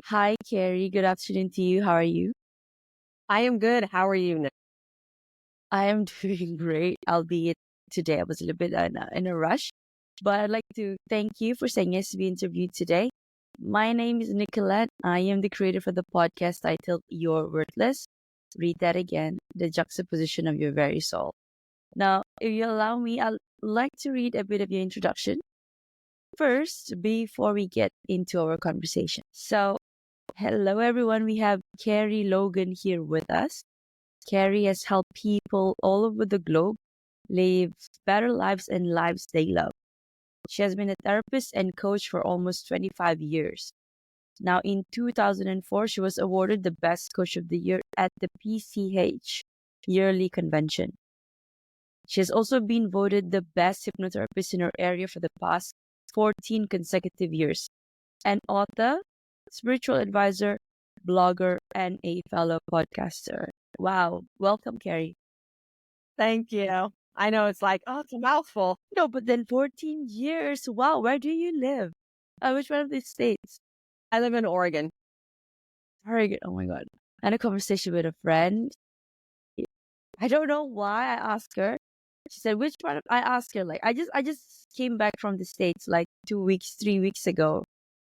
Hi, Kerie. Good afternoon to you. How are you? I am good. How are you, Nick? I am doing great, albeit today I was a little bit in a rush. But I'd like to thank you for saying yes to be interviewed today. My name is Nicolette. I am the creator for the podcast titled You're Worthless. Read that again, the juxtaposition of your very soul. Now, if you allow me, I'd like to read a bit of your introduction first before we get into our conversation. So, hello everyone. We have Kerie Logan here with us. Kerie has helped people all over the globe live better lives and lives they love. She has been a therapist and coach for almost 25 years. Now, in 2004, she was awarded the Best Coach of the Year at the PCH Yearly Convention. She has also been voted the best hypnotherapist in her area for the past 14 consecutive years. An author, spiritual advisor, blogger, and a fellow podcaster. Wow. Welcome, Kerie. Thank you. I know it's like, oh, it's a mouthful. No, but then 14 years. Wow. Where do you live? Which one of these states? I live in Oregon. Oregon. Oh my God. I had a conversation with a friend. I don't know why I asked her. She said, which part of, I asked her, like, I just came back from the States like 2 weeks, 3 weeks ago.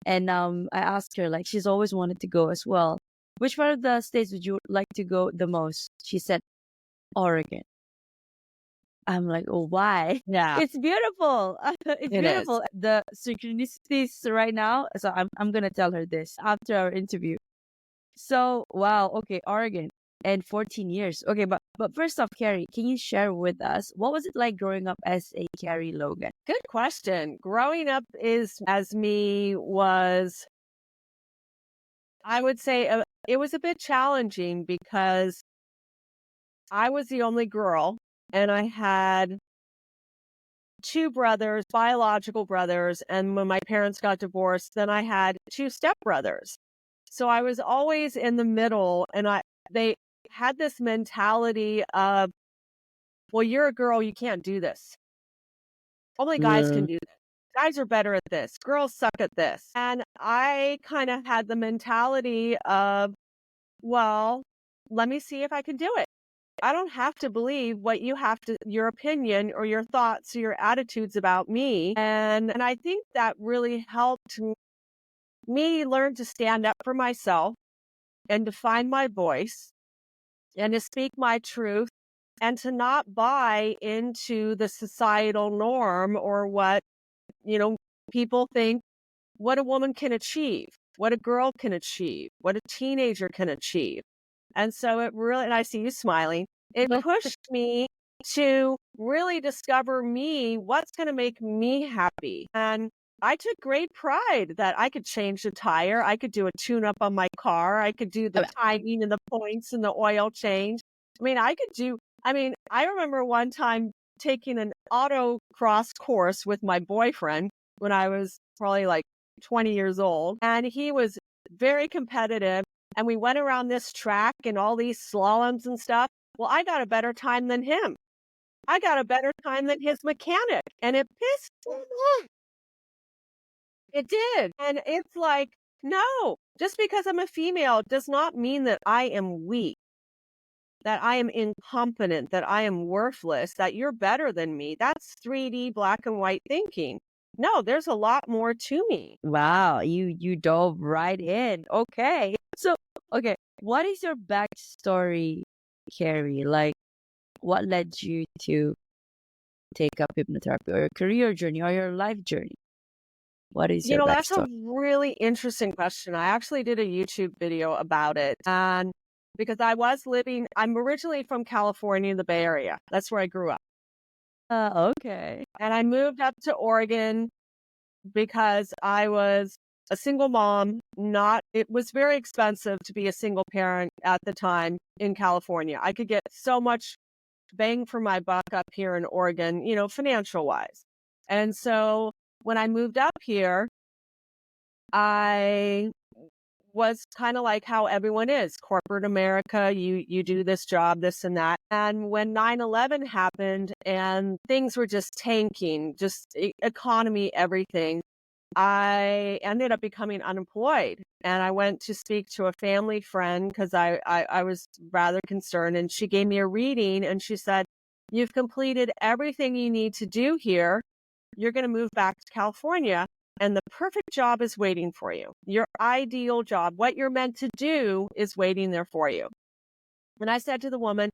And I asked her, like, she's always wanted to go as well. Which part of the States would you like to go the most? She said, Oregon. I'm like, oh, why? Yeah, It's beautiful. It's it is. beautiful. The synchronicities right now. So I'm gonna tell her this after our interview. So wow, okay, Oregon and 14 years. Okay, but first off, Kerie, can you share with us what was it like growing up as a Kerie Logan? Good question. Growing up as me was, I would say it was a bit challenging because I was the only girl and I had two brothers, biological brothers. And when my parents got divorced, then I had two stepbrothers. So I was always in the middle and they had this mentality of, well, you're a girl, you can't do this. Only guys can do this. Guys are better at this. Girls suck at this. And I kind of had the mentality of, well, let me see if I can do it. I don't have to believe what you have to, your opinion or your thoughts or your attitudes about me. And I think that really helped me learn to stand up for myself and to find my voice and to speak my truth and to not buy into the societal norm or what, people think what a woman can achieve, what a girl can achieve, what a teenager can achieve. And so it really, and I see you smiling, it pushed me to really discover me, what's going to make me happy. And I took great pride that I could change the tire. I could do a tune up on my car. I could do the timing and the points and the oil change. I remember one time taking an autocross course with my boyfriend when I was probably like 20 years old. And he was very competitive. And we went around this track and all these slaloms and stuff. Well, I got a better time than him. I got a better time than his mechanic. And it pissed him off. It did. And it's like, no, just because I'm a female does not mean that I am weak, that I am incompetent, that I am worthless, that you're better than me. That's 3D black and white thinking. No, there's a lot more to me. Wow, you dove right in. Okay. So, okay, what is your backstory, Kerie? Like, what led you to take up hypnotherapy or your career journey or your life journey? What is your That's a backstory? really interesting question. I actually did a YouTube video about it. And because I'm originally from California, the Bay Area. That's where I grew up. Okay. And I moved up to Oregon because I was a single mom. It was very expensive to be a single parent at the time in California. I could get so much bang for my buck up here in Oregon, financial wise. And so when I moved up here, I was kind of like how everyone is, corporate America, you do this job, this and that. And when 9/11 happened and things were just tanking, just economy, everything, I ended up becoming unemployed, and I went to speak to a family friend because I was rather concerned, and she gave me a reading, and she said, "You've completed everything you need to do here. You're going to move back to California, and the perfect job is waiting for you. Your ideal job, what you're meant to do, is waiting there for you." And I said to the woman,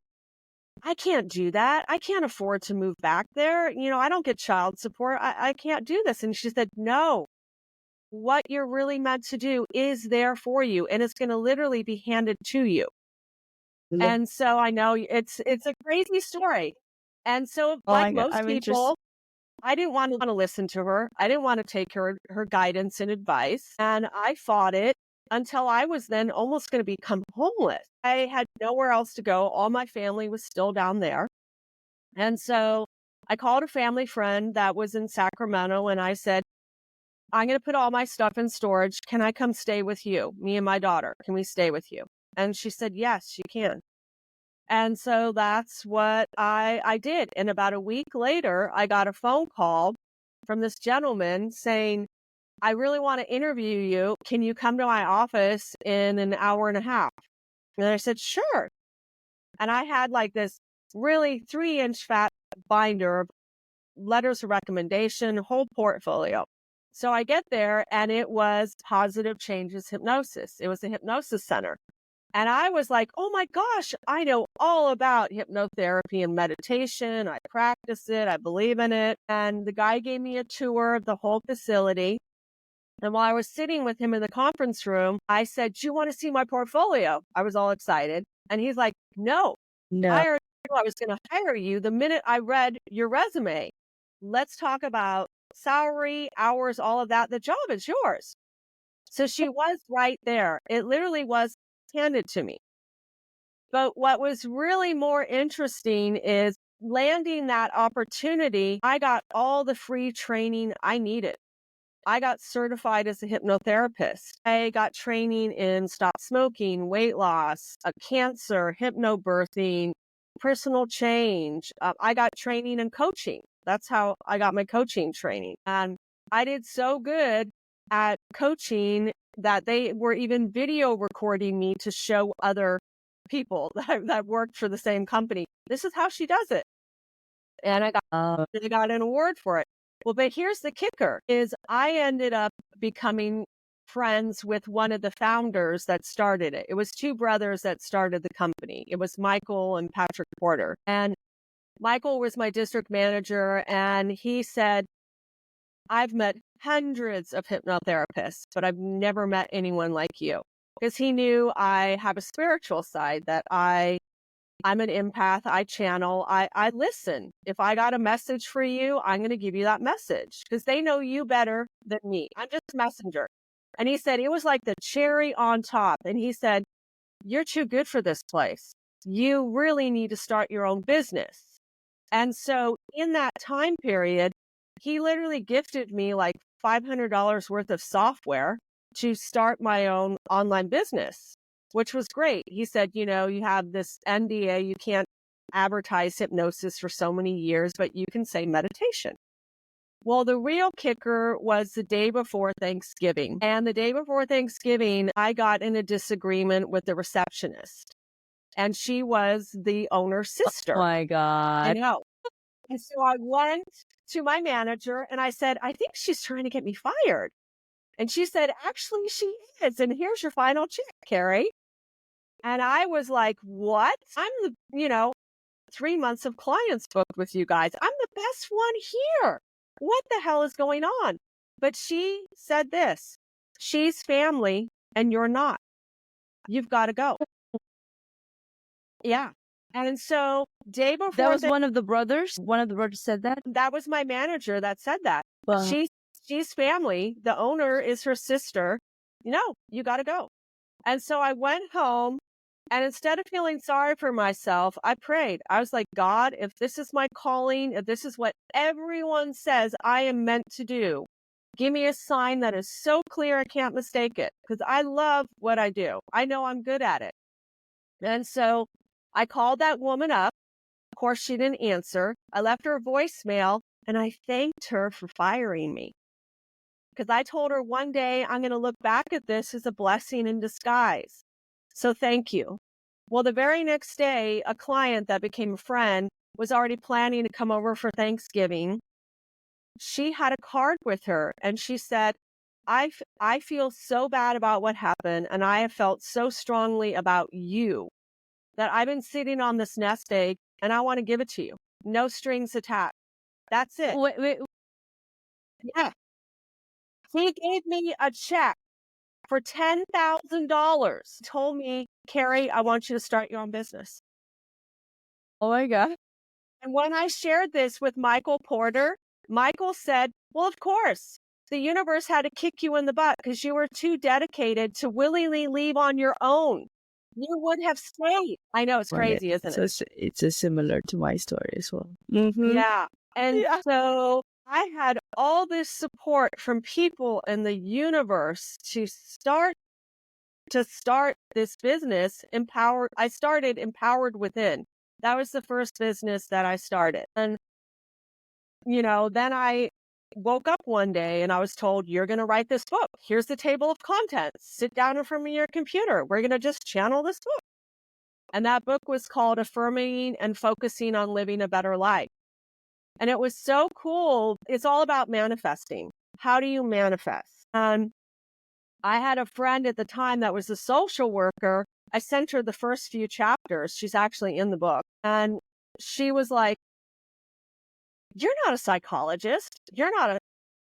"I can't do that. I can't afford to move back there. I don't get child support. I can't do this." And she said, "No, what you're really meant to do is there for you, and it's going to literally be handed to you." Yeah. And so I know it's a crazy story. And so, Oh like my God, most I'm interested. people, I didn't want to listen to her. I didn't want to take her guidance and advice. And I fought it until I was then almost going to become homeless. I had nowhere else to go. All my family was still down there. And so I called a family friend that was in Sacramento, and I said, "I'm going to put all my stuff in storage. Can I come stay with you? Me and my daughter. Can we stay with you?" And she said, "Yes, you can." And so that's what I did. And about a week later, I got a phone call from this gentleman saying, "I really want to interview you. Can you come to my office in an hour and a half?" And I said, "Sure." And I had like this really 3-inch fat binder of letters of recommendation, whole portfolio. So I get there, and it was Positive Changes Hypnosis. It was a hypnosis center. And I was like, "Oh my gosh, I know all about hypnotherapy and meditation. I practice it. I believe in it." And the guy gave me a tour of the whole facility. And while I was sitting with him in the conference room, I said, "Do you want to see my portfolio?" I was all excited. And he's like, "No, No. I already knew I was going to hire you the minute I read your resume. Let's talk about salary, hours, all of that. The job is yours." So she was right there. It literally was handed to me. But what was really more interesting is landing that opportunity. I got all the free training I needed. I got certified as a hypnotherapist. I got training in stop smoking, weight loss, cancer, hypnobirthing, personal change. I got training in coaching. That's how I got my coaching training. And I did so good at coaching that they were even video recording me to show other people that worked for the same company. This is how she does it. And I got an award for it. Well, but here's the kicker is I ended up becoming friends with one of the founders that started it. It was two brothers that started the company. It was Michael and Patrick Porter. And Michael was my district manager, and he said, "I've met hundreds of hypnotherapists, but I've never met anyone like you." Because he knew I have a spiritual side that I'm an empath. I channel. I listen. If I got a message for you, I'm going to give you that message because they know you better than me. I'm just a messenger. And he said, it was like the cherry on top. And he said, "You're too good for this place. You really need to start your own business." And so in that time period, he literally gifted me like $500 worth of software to start my own online business, which was great. He said, "You have this NDA, you can't advertise hypnosis for so many years, but you can say meditation." Well, the real kicker was the day before Thanksgiving. And the day before Thanksgiving, I got in a disagreement with the receptionist, and she was the owner's Oh sister. my I God. know. And so I went to my manager and I said, "I think she's trying to get me fired." And she said, "Actually, she is. And here's your final check, Kerie." And I was like, "What? I'm 3 months of clients booked with you guys. I'm the best one here. What the hell is going on?" But she said this, "She's family and you're not. You've got to go." Yeah. And so day That before was one of the brothers. One of the brothers said that. that was my manager that said that. But She's family. The owner is her sister. No, you got to go. And so I went home, and instead of feeling sorry for myself, I prayed. I was like, "God, if this is my calling, if this is what everyone says I am meant to do, give me a sign that is so clear I can't mistake it, because I love what I do. I know I'm good at it." And so I called that woman up. Of course, she didn't answer. I left her a voicemail, and I thanked her for firing me because I told her one day I'm going to look back at this as a blessing in disguise. So thank you. Well, the very next day, a client that became a friend was already planning to come over for Thanksgiving. She had a card with her and she said, I feel so bad about what happened, and I have felt so strongly about you that I've been sitting on this nest egg and I want to give it to you. No strings attached. That's it. Wait, Yeah. He gave me a check for $10,000. Told me, Kerie, I want you to start your own business. oh my God. And when I shared this with Michael Porter, Michael said, well, of course, the universe had to kick you in the butt because you were too dedicated to willingly leave on your own. You would have stayed. I know it's Right. crazy, isn't So it? it's a similar to my story as well. Mm-hmm. Yeah. And Yeah. so I had all this support from people in the universe to start this business. I started Empowered Within. That was the first business that I started. And, then I woke up one day and I was told, you're going to write this book. Here's the table of contents. Sit down in front of your computer. We're going to just channel this book. And that book was called Affirming and Focusing on Living a Better Life. And it was so cool. It's all about manifesting. How do you manifest? I had a friend at the time that was a social worker. I sent her the first few chapters. She's actually in the book. And she was like, you're not a psychologist. You're not a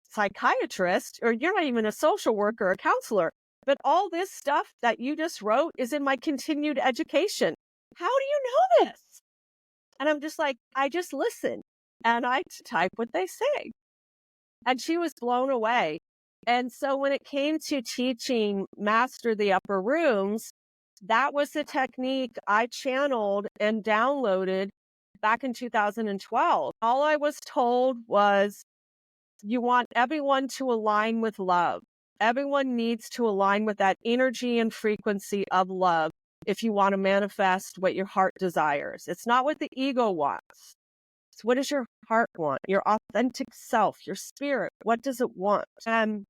psychiatrist, or you're not even a social worker or counselor. But all this stuff that you just wrote is in my continued education. How do you know this? And I'm just like, I just listen and I type what they say. And she was blown away. And so when it came to teaching Master the Upper Rooms, that was the technique I channeled and downloaded back in 2012. All I was told was, you want everyone to align with love. Everyone needs to align with that energy and frequency of love if you want to manifest what your heart desires. It's not what the ego wants. It's what does your heart want? Your authentic self, your spirit. What does it want? And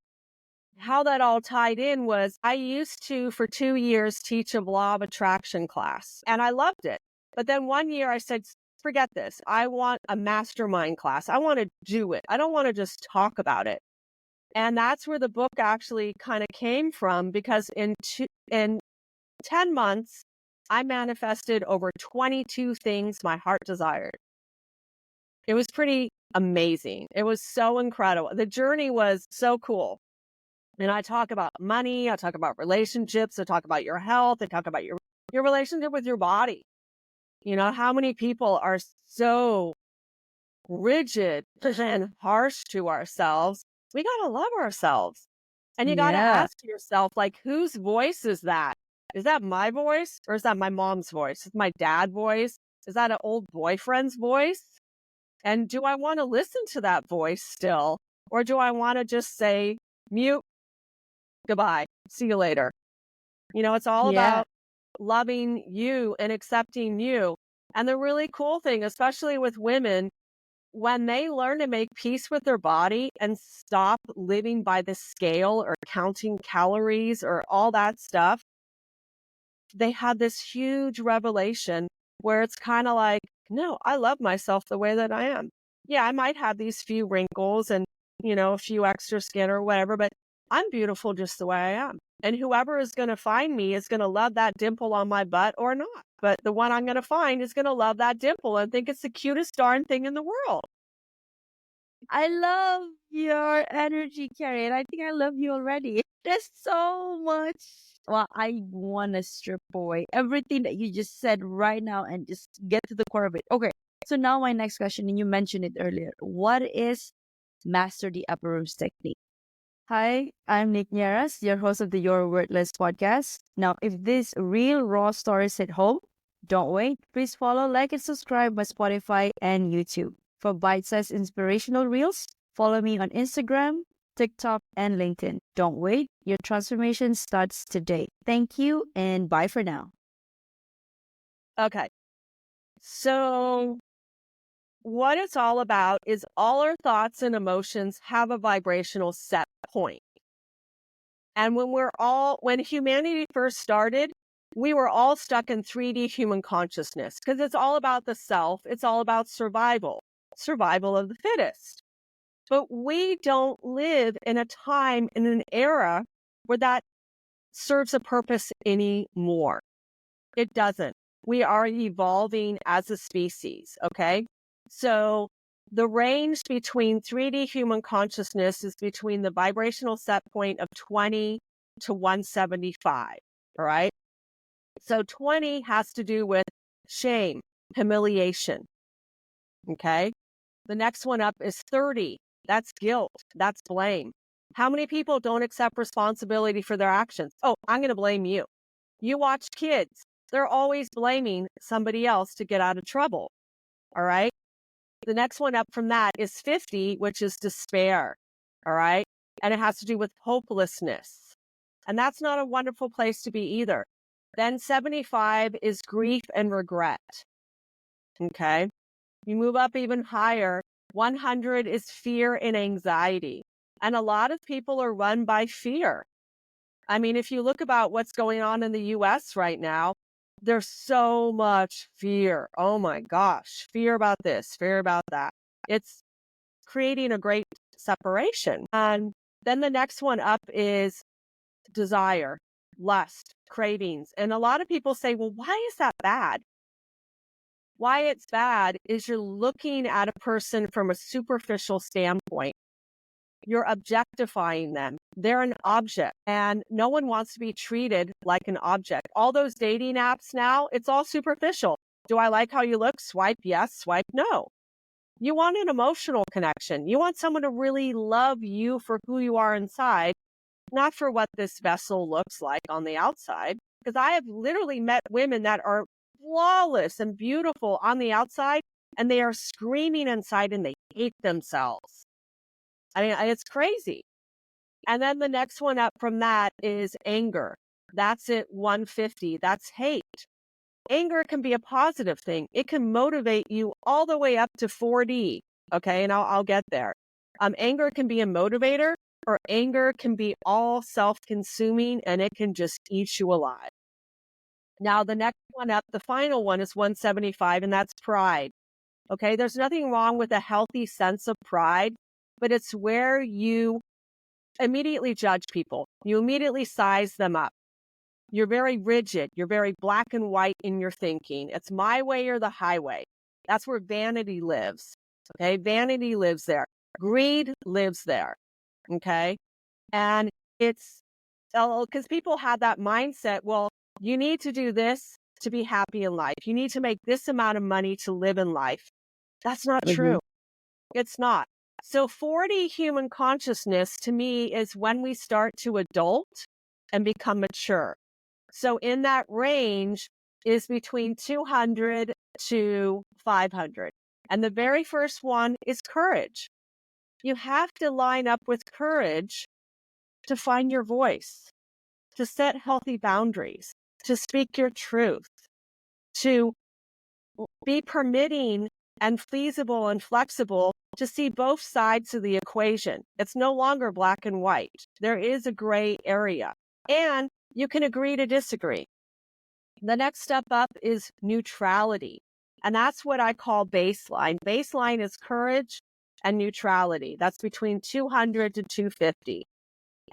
how that all tied in was I used to, for 2 years, teach a law of attraction class, and I loved it. But then one year I said, forget this. I want a mastermind class. I want to do it. I don't want to just talk about it. And that's where the book actually kind of came from, because in 10 months, I manifested over 22 things my heart desired. It was pretty amazing. It was so incredible. The journey was so cool. And I talk about money, I talk about relationships, I talk about your health, I talk about your relationship with your body. How many people are so rigid and harsh to ourselves? We got to love ourselves. And you got to Yeah. ask yourself, like, whose voice is that? Is that my voice, or is that my mom's voice? Is my dad's voice? Is that an old boyfriend's voice? And do I want to listen to that voice still? Or do I want to just say, mute, goodbye, see you later? It's all Yeah. about loving you and accepting you. And the really cool thing, especially with women, when they learn to make peace with their body and stop living by the scale or counting calories or all that stuff, they have this huge revelation where it's kind of like, no, I love myself the way that I am. Yeah, I might have these few wrinkles and, a few extra skin or whatever, but I'm beautiful just the way I am. And whoever is going to find me is going to love that dimple on my butt or not. But the one I'm going to find is going to love that dimple and think it's the cutest darn thing in the world. I love your energy, Carrie, and I think I love you already. There's so much. Well, I want to strip away everything that you just said right now and just get to the core of it. Okay, so now my next question, and you mentioned it earlier. What is Master the Upper Rooms technique? Hi, I'm Nick Nieras, your host of the Your Wordless podcast. Now, if these real raw stories hit home, don't wait. Please follow, like, and subscribe my Spotify and YouTube. For bite-sized inspirational reels, follow me on Instagram, TikTok, and LinkedIn. Don't wait. Your transformation starts today. Thank you, and bye for now. Okay. So what it's all about is all our thoughts and emotions have a vibrational set point. And when humanity first started, we were all stuck in 3D human consciousness because it's all about the self. It's all about survival of the fittest. But we don't live in a time, in an era where that serves a purpose anymore. It doesn't. We are evolving as a species, okay? So the range between 3D human consciousness is between the vibrational set point of 20 to 175, all right? So 20 has to do with shame, humiliation, okay? The next one up is 30. That's guilt. That's blame. How many people don't accept responsibility for their actions? Oh, I'm going to blame you. You watch kids. They're always blaming somebody else to get out of trouble. All right. The next one up from that is 50, which is despair. All right. And it has to do with hopelessness. And that's not a wonderful place to be either. Then 75 is grief and regret. Okay. You move up even higher. 100 is fear and anxiety. And a lot of people are run by fear. I mean, if you look about what's going on in the US right now, there's so much fear. Oh my gosh, fear about this, fear about that. It's creating a great separation. And then the next one up is desire, lust, cravings. And a lot of people say, well, why is that bad? Why it's bad is you're looking at a person from a superficial standpoint. You're objectifying them. They're an object, and no one wants to be treated like an object. All those dating apps now, it's all superficial. Do I like how you look? Swipe yes, swipe no. You want an emotional connection. You want someone to really love you for who you are inside, not for what this vessel looks like on the outside. Because I have literally met women that are flawless and beautiful on the outside, and they are screaming inside and they hate themselves. I mean, it's crazy. And then the next one up from that is anger. That's at 150. That's hate. Anger can be a positive thing. It can motivate you all the way up to 4D. Okay, and I'll get there. Anger can be a motivator, or anger can be all self-consuming, and it can just eat you alive. Now, the next one up, the final one is 175, and that's pride. Okay, there's nothing wrong with a healthy sense of pride, but it's where you immediately judge people. You immediately size them up. You're very rigid. You're very black and white in your thinking. It's my way or the highway. That's where vanity lives. Okay, vanity lives there. Greed lives there. Okay, and it's because people have that mindset. Well, you need to do this to be happy in life. You need to make this amount of money to live in life. That's not true. It's not. So 40 human consciousness to me is when we start to adult and become mature. So in that range is between 200 to 500. And the very first one is courage. You have to line up with courage to find your voice, to set healthy boundaries, to speak your truth, to be permitting and feasible and flexible to see both sides of the equation. It's no longer black and white. There is a gray area, and you can agree to disagree. The next step up is neutrality, and that's what I call baseline. Baseline is courage and neutrality. That's between 200 to 250.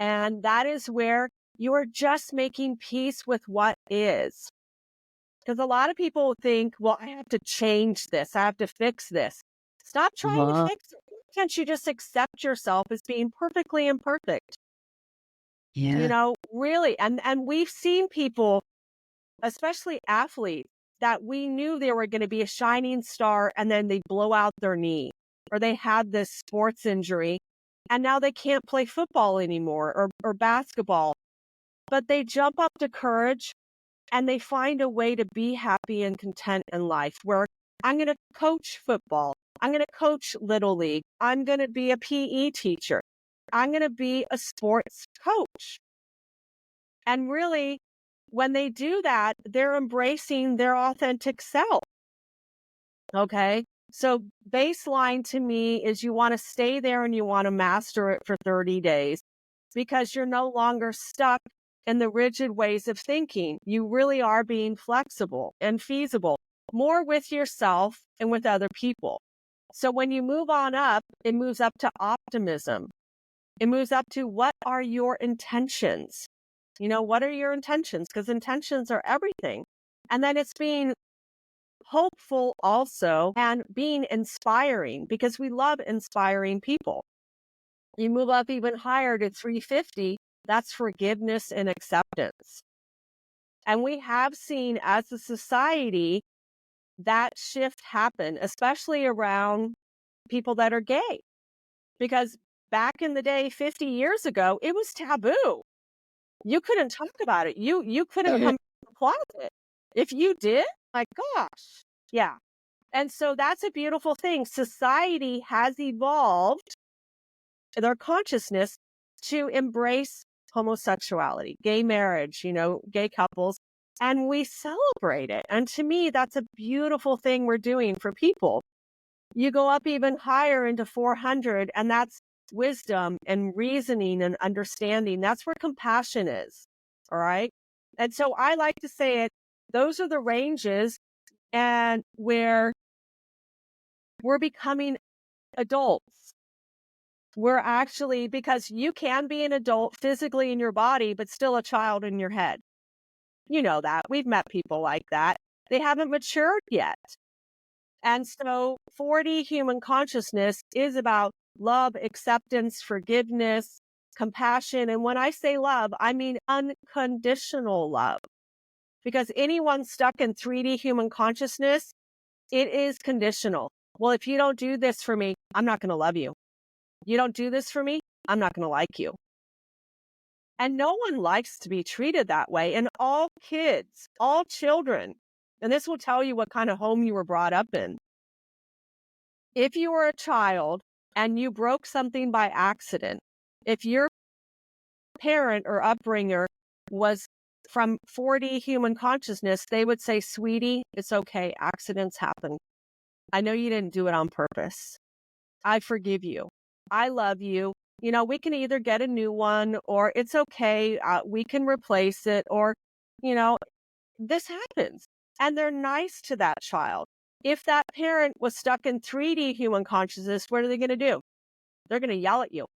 And that is where you are just making peace with what is. Because a lot of people think, well, I have to change this. I have to fix this. Stop trying to fix it. Can't you just accept yourself as being perfectly imperfect? Yeah. You know, really. And we've seen people, especially athletes, that we knew they were going to be a shining star and then they blow out their knee, or they had this sports injury and now they can't play football anymore or basketball. But they jump up to courage and they find a way to be happy and content in life, where I'm going to coach football. I'm going to coach Little League. I'm going to be a PE teacher. I'm going to be a sports coach. And really, when they do that, they're embracing their authentic self. Okay. So baseline to me is you want to stay there and you want to master it for 30 days because you're no longer stuck in the rigid ways of thinking. You really are being flexible and feasible, more with yourself and with other people. So when you move on up, it moves up to optimism. It moves up to what are your intentions? What are your intentions? Because intentions are everything. And then it's being hopeful also and being inspiring because we love inspiring people. You move up even higher to 350, that's forgiveness and acceptance. And we have seen as a society that shift happen, especially around people that are gay. Because back in the day, 50 years ago, it was taboo. You couldn't talk about it. You couldn't come from the closet. If you did, my gosh. Yeah. And so that's a beautiful thing. Society has evolved their consciousness to embrace homosexuality, gay marriage, gay couples, and we celebrate it. And to me, that's a beautiful thing we're doing for people. You go up even higher into 400, and that's wisdom and reasoning and understanding. That's where compassion is. All right. And so I like to say it, those are the ranges and where we're becoming adults. We're actually, because you can be an adult physically in your body, but still a child in your head. You know that. We've met people like that. They haven't matured yet. And so 4D human consciousness is about love, acceptance, forgiveness, compassion. And when I say love, I mean unconditional love. Because anyone stuck in 3D human consciousness, it is conditional. Well, if you don't do this for me, I'm not going to love you. You don't do this for me, I'm not going to like you. And no one likes to be treated that way. And all kids, all children, and this will tell you what kind of home you were brought up in. If you were a child and you broke something by accident, if your parent or upbringer was from 4D human consciousness, they would say, sweetie, it's okay. Accidents happen. I know you didn't do it on purpose. I forgive you. I love you. We can either get a new one or it's okay. We can replace it or, this happens. And they're nice to that child. If that parent was stuck in 3D human consciousness, what are they going to do? They're going to yell at you.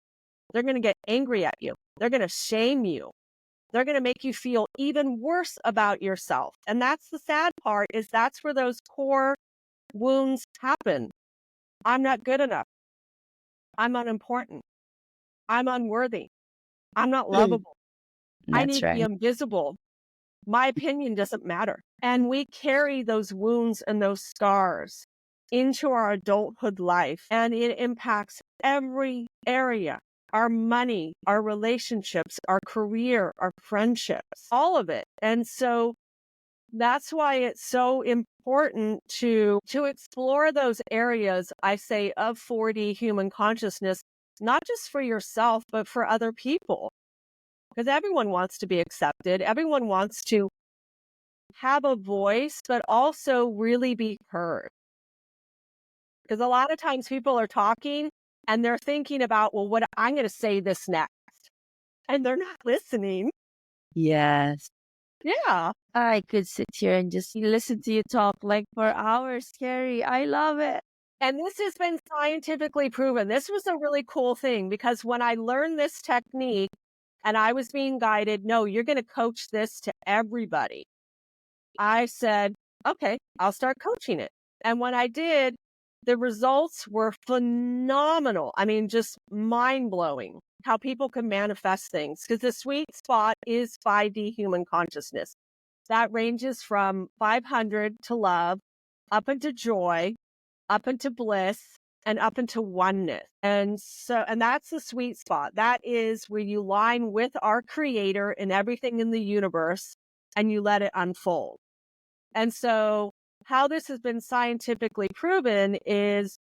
They're going to get angry at you. They're going to shame you. They're going to make you feel even worse about yourself. And that's the sad part, is that's where those core wounds happen. I'm not good enough. I'm unimportant. I'm unworthy. I'm not lovable. I That's need to be right. invisible. My opinion doesn't matter. And we carry those wounds and those scars into our adulthood life, and it impacts every area. Our money, our relationships, our career, our friendships, all of it. And so that's why it's so important to explore those areas, I say, of 4D human consciousness, not just for yourself, but for other people. Because everyone wants to be accepted. Everyone wants to have a voice, but also really be heard. Because a lot of times people are talking and they're thinking about, well, what I'm going to say this next. And they're not listening. Yes. Yeah. I could sit here and just listen to you talk like for hours, Kerie. I love it. And this has been scientifically proven. This was a really cool thing because when I learned this technique and I was being guided, no, you're going to coach this to everybody. I said, okay, I'll start coaching it. And when I did, the results were phenomenal. I mean, just mind blowing how people can manifest things, because the sweet spot is 5D human consciousness. That ranges from 500 to love, up into joy, up into bliss, and up into oneness. And that's the sweet spot. That is where you line with our creator and everything in the universe and you let it unfold. And so how this has been scientifically proven is,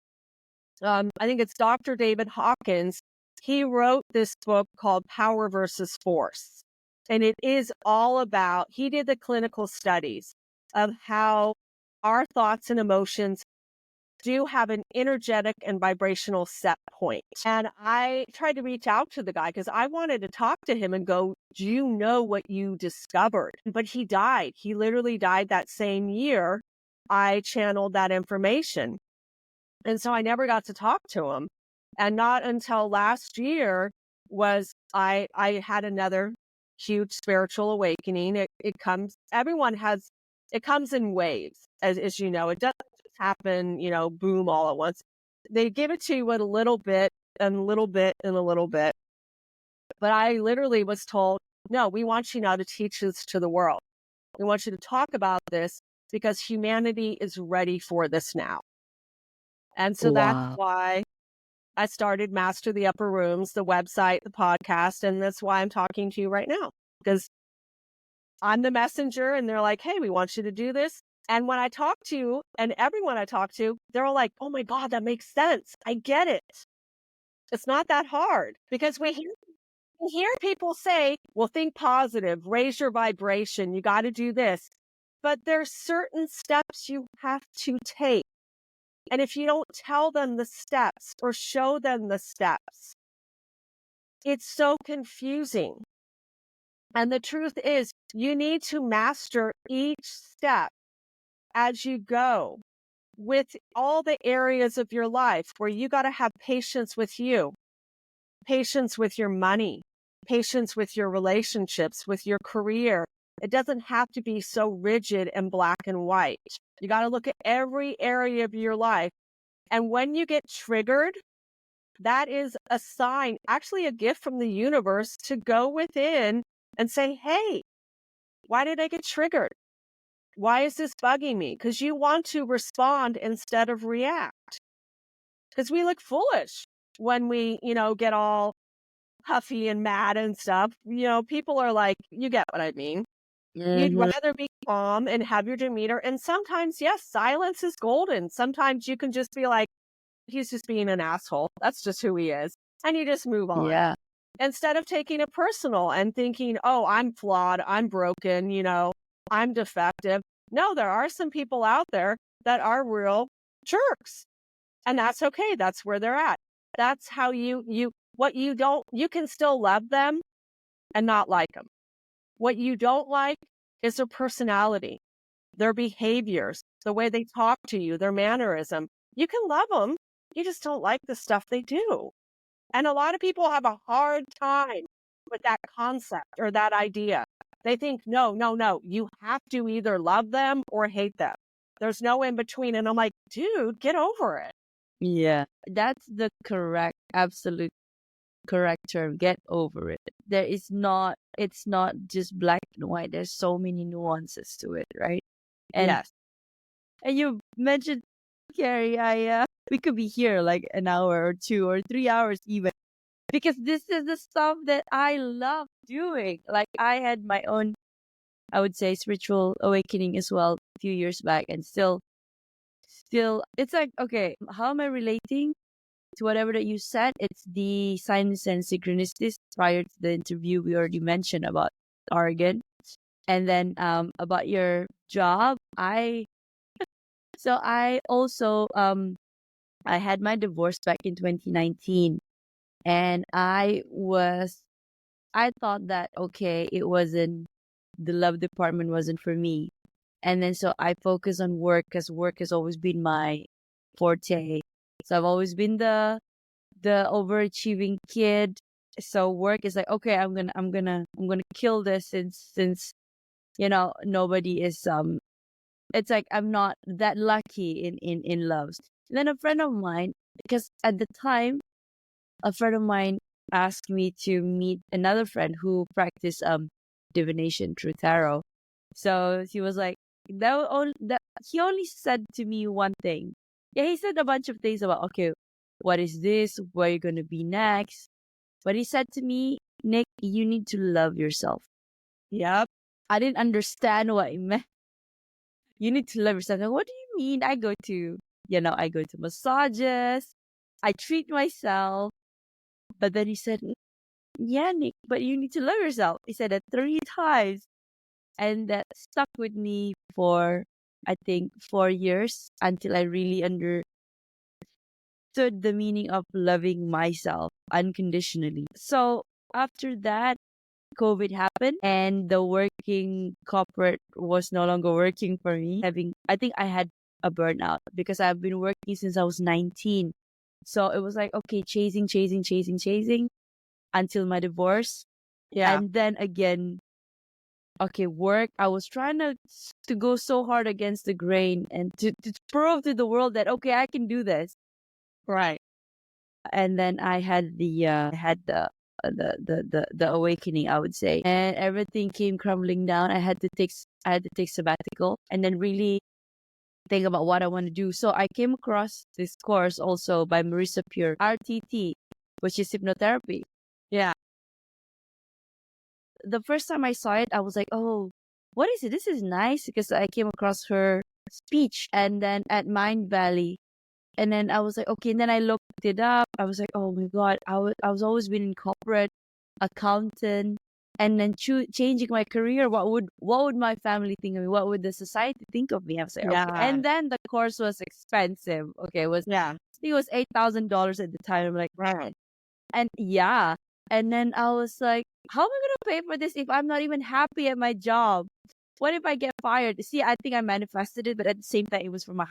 I think it's Dr. David Hawkins. He wrote this book called Power versus Force. And it is all about, he did the clinical studies of how our thoughts and emotions do have an energetic and vibrational set point. And I tried to reach out to the guy because I wanted to talk to him and go, do you know what you discovered? But he died. He literally died that same year I channeled that information. And so I never got to talk to him. And not until last year was I had another huge spiritual awakening. It comes, it comes in waves, as you know. It doesn't just happen, boom, all at once. They give it to you with a little bit and a little bit and a little bit. But I literally was told, no, we want you now to teach this to the world. We want you to talk about this because humanity is ready for this now. And so that's Wow. why I started Master the Upper Rooms, the website, the podcast, and that's why I'm talking to you right now, because I'm the messenger and they're like, hey, we want you to do this. And when I talk to, and everyone I talk to, they're all like, oh my God, that makes sense. I get it. It's not that hard because we hear people say, well, think positive, raise your vibration. You got to do this. But there's certain steps you have to take. And if you don't tell them the steps or show them the steps, it's so confusing. And the truth is, you need to master each step as you go with all the areas of your life where you got to have patience with you, patience with your money, patience with your relationships, with your career. It doesn't have to be so rigid and black and white. You got to look at every area of your life. And when you get triggered, that is a sign, actually a gift from the universe to go within and say, hey, why did I get triggered? Why is this bugging me? Because you want to respond instead of react. Because we look foolish when we, get all huffy and mad and stuff. People are like, you get what I mean. You'd Mm-hmm. rather be calm and have your demeanor. And sometimes, yes, silence is golden. Sometimes you can just be like, he's just being an asshole. That's just who he is. And you just move on. Yeah. Instead of taking it personal and thinking, oh, I'm flawed, I'm broken, I'm defective. No, there are some people out there that are real jerks. And that's okay. That's where they're at. That's how you can still love them and not like them. What you don't like is their personality, their behaviors, the way they talk to you, their mannerism. You can love them. You just don't like the stuff they do. And a lot of people have a hard time with that concept or that idea. They think, no, you have to either love them or hate them. There's no in between. And I'm like, dude, get over it. Yeah. That's the absolute correct term. Get over it. It's not just black and white. There's so many nuances to it, right? And Yes. and you mentioned, Carrie, we could be here like an hour or 2 or 3 hours even, because this is the stuff that I love doing. Like I had my own, I would say, spiritual awakening as well a few years back, and still, it's like, okay, how am I relating to whatever that you said? It's the signs and synchronicities. Prior to the interview, we already mentioned about Oregon, and then about your job. I also I had my divorce back in 2019, and I thought that, okay, it wasn't, the love department wasn't for me. And then so I focus on work because work has always been my forte. So I've always been the overachieving kid. So work is like, okay, I'm gonna kill this, since nobody is it's like I'm not that lucky in loves. And then a friend of mine, because at the time a friend of mine asked me to meet another friend who practiced divination through tarot. So he was like, he only said to me one thing. Yeah, he said a bunch of things about, okay, what is this? Where are you gonna be next? But he said to me, Nick, you need to love yourself. Yep. I didn't understand what he meant. You need to love yourself. Like, what do you mean? I go to massages. I treat myself. But then he said, yeah, Nick, but you need to love yourself. He said it 3 times. And that stuck with me for, I think, 4 years until I really understood the meaning of loving myself unconditionally. So after that, COVID happened and the working corporate was no longer working for me. I think I had a burnout because I've been working since I was 19. So it was like, okay, chasing until my divorce. Yeah. And then again, okay, work. I was trying to go so hard against the grain and to prove to the world that, okay, I can do this. Right. And then I had the awakening, I would say, and everything came crumbling down. I had to take sabbatical and then really think about what I want to do. So I came across this course also by Marissa Pure, RTT, which is hypnotherapy. Yeah. The first time I saw it, I was like, oh, what is it? This is nice, because I came across her speech and then at Mind Valley. And then I was like, okay. And then I looked it up. I was like, oh my God, I was always been in corporate, accountant, and then changing my career. What would my family think of me? What would the society think of me? I was like, okay. Yeah. And then the course was expensive. Okay, Yeah. I think it was $8,000 at the time. I'm like, Right. and yeah. And then I was like, how am I gonna pay for this if I'm not even happy at my job? What if I get fired? See, I think I manifested it, but at the same time, it was for my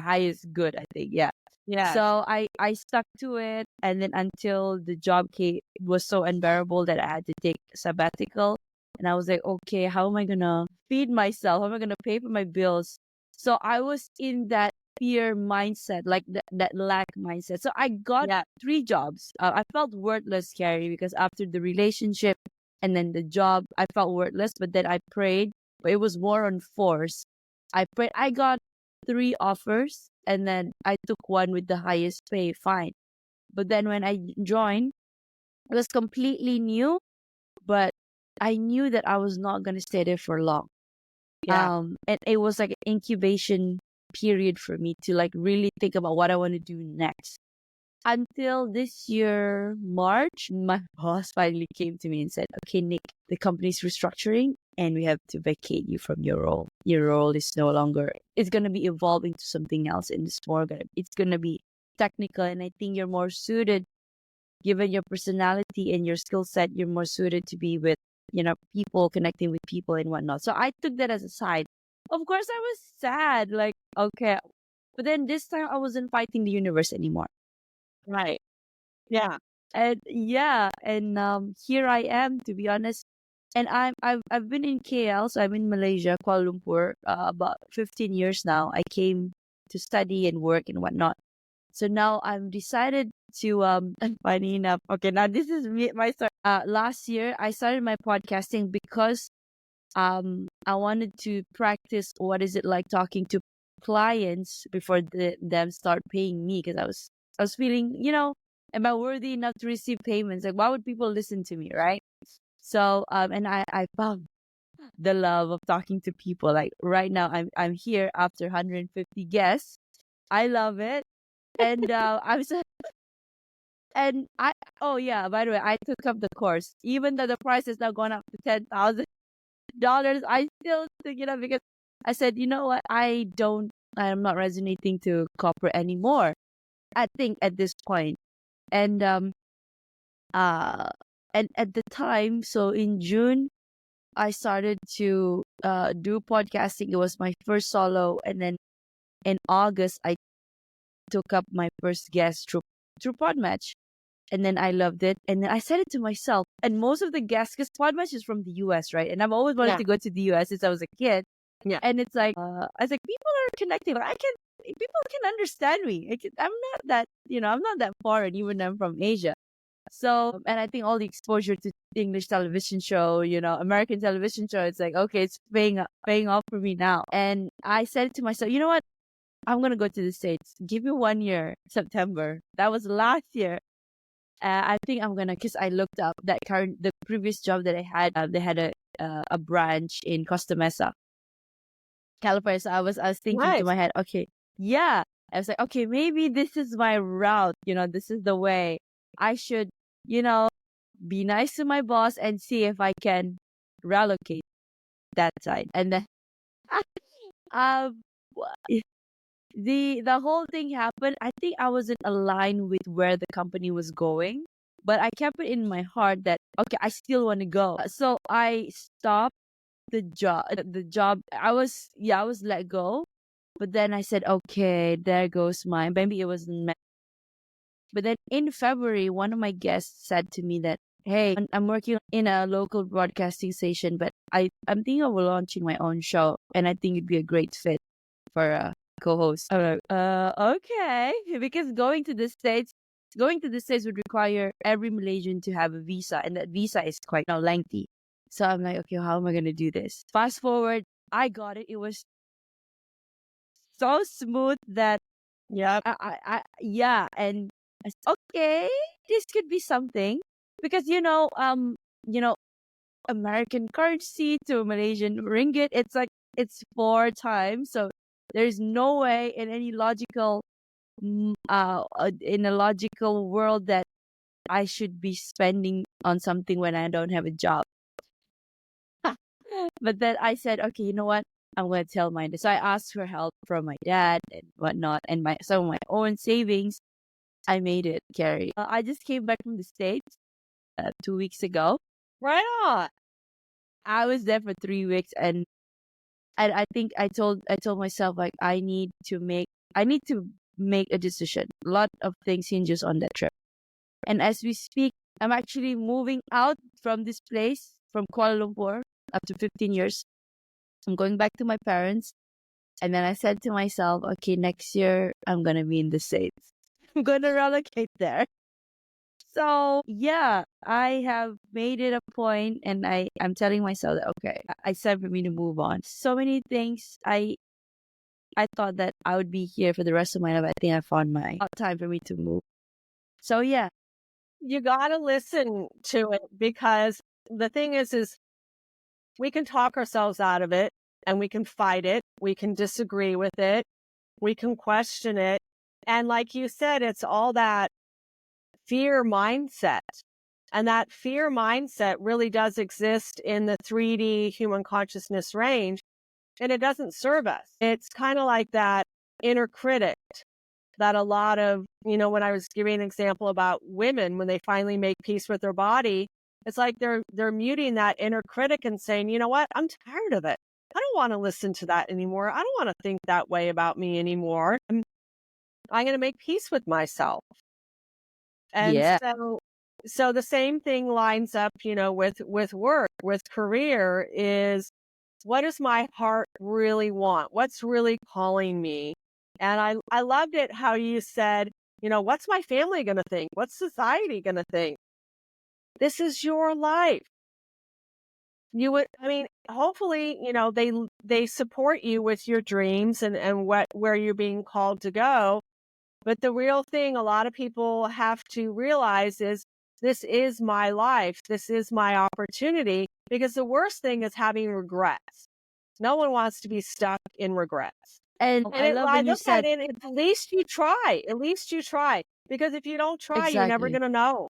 highest good, I think. Yeah. Yes. So I stuck to it, and then until the job came, it was so unbearable that I had to take sabbatical. And I was like, okay, how am I gonna feed myself? How am I gonna pay for my bills? So I was in that fear mindset, like that lack mindset. So I got Yeah. 3 jobs. I felt worthless, Carrie, because after the relationship and then the job, I felt worthless. But then I prayed, but it was more on force. I prayed. I got 3 offers, and then I took one with the highest pay. Fine. But then when I joined, it was completely new, but I knew that I was not gonna stay there for long. Yeah. And it was like an incubation period for me to like really think about what I want to do next. Until this year, March, my boss finally came to me and said, okay, Nick, the company's restructuring and we have to vacate you from your role. Your role is no longer, it's going to be evolving to something else, and it's going to be technical. And I think you're more suited, given your personality and your skill set, you're more suited to be with, people, connecting with people and whatnot. So I took that as a side. Of course, I was sad, like, okay. But then this time I wasn't fighting the universe anymore. Right. Yeah. And yeah, and here I am, to be honest. And I've been in KL, so I'm in Malaysia, Kuala Lumpur, about 15 years now. I came to study and work and whatnot. So now I've decided to funny enough. Okay, now this is my story. Last year I started my podcasting because I wanted to practice what is it like talking to clients before them start paying me, because I was feeling, am I worthy enough to receive payments? Like, why would people listen to me, right? So and I found the love of talking to people. Like right now I'm here after 150 guests. I love it. And I'm so, and I oh yeah, by the way, I took up the course. Even though the price has now gone up to $10,000, I still took it up because I said, you know what, I'm not resonating to corporate anymore, I think, at this point. And uh and at the time, so in June, I started to do podcasting. It was my first solo, and then in August I took up my first guest through Podmatch. And then I loved it. And then I said it to myself. And most of the guests, because Podmatch is from the US, right? And I've always wanted Yeah. to go to the US since I was a kid. Yeah. And it's like, I was like, people are connecting. Like, people can understand me. I'm not that, I'm not that foreign, even though I'm from Asia. So, and I think all the exposure to English television show, American television show, it's like, okay, it's paying off for me now. And I said to myself, you know what? I'm going to go to the States. Give me 1 year, September. That was last year. I think I'm gonna, cause I looked up the previous job that I had. They had a branch in Costa Mesa, California. So I was thinking to Nice. my head, okay, yeah. I was like, okay, maybe this is my route. This is the way I should, you know, be nice to my boss and see if I can relocate that side. And then, um, the whole thing happened. I think I wasn't aligned with where the company was going, but I kept it in my heart that okay, I still want to go. So I stopped the job. The job I was let go, but then I said, okay, there goes mine. Maybe it wasn't meant. But then in February, one of my guests said to me that, hey, I'm working in a local broadcasting station, but I'm thinking of launching my own show, and I think it'd be a great fit for a co-host. I'm like, okay, because going to the States would require every Malaysian to have a visa, and that visa is quite lengthy. So I'm like, okay, how am I gonna do this? Fast forward, I got it. It was so smooth that Yep. yeah, and I said, okay, this could be something because you know, American currency to Malaysian ringgit, it's like it's 4 times. So there's no way in a logical world that I should be spending on something when I don't have a job. But then I said, okay, you know what? I'm gonna tell mine. So I asked for help from my dad and whatnot, and some of my own savings. I made it, Carrie. I just came back from the States 2 weeks ago. Right on. I was there for 3 weeks, and I think I told myself like I need to make a decision. A lot of things hinges on that trip. And as we speak, I'm actually moving out from this place from Kuala Lumpur after 15 years. I'm going back to my parents. And then I said to myself, okay, next year I'm gonna be in the States. I'm gonna relocate there. So yeah, I have made it a point, and I'm telling myself that okay, I said for me to move on. So many things I thought that I would be here for the rest of my life. I think I found my time for me to move. So yeah, You got to listen to it because the thing is we can talk ourselves out of it and we can fight it. We can disagree with it. We can question it. And like you said, it's all that fear mindset. And that fear mindset really does exist in the 3D human consciousness range, and it doesn't serve us. It's kind of like that inner critic that a lot of, when I was giving an example about women, when they finally make peace with their body, it's like they're muting that inner critic and saying, you know what, I'm tired of it. I don't want to listen to that anymore. I don't want to think that way about me anymore. I'm going to make peace with myself. And yeah. so the same thing lines up, with work, with career is what does my heart really want? What's really calling me? And I loved it how you said, what's my family going to think? What's society going to think? This is your life. Hopefully, they support you with your dreams and where you're being called to go. But the real thing a lot of people have to realize is this is my life. This is my opportunity, because the worst thing is having regrets. No one wants to be stuck in regrets. And I love I when you look at said it, at least you try. At least you try. Because if you don't try, you're never exactly. going to know.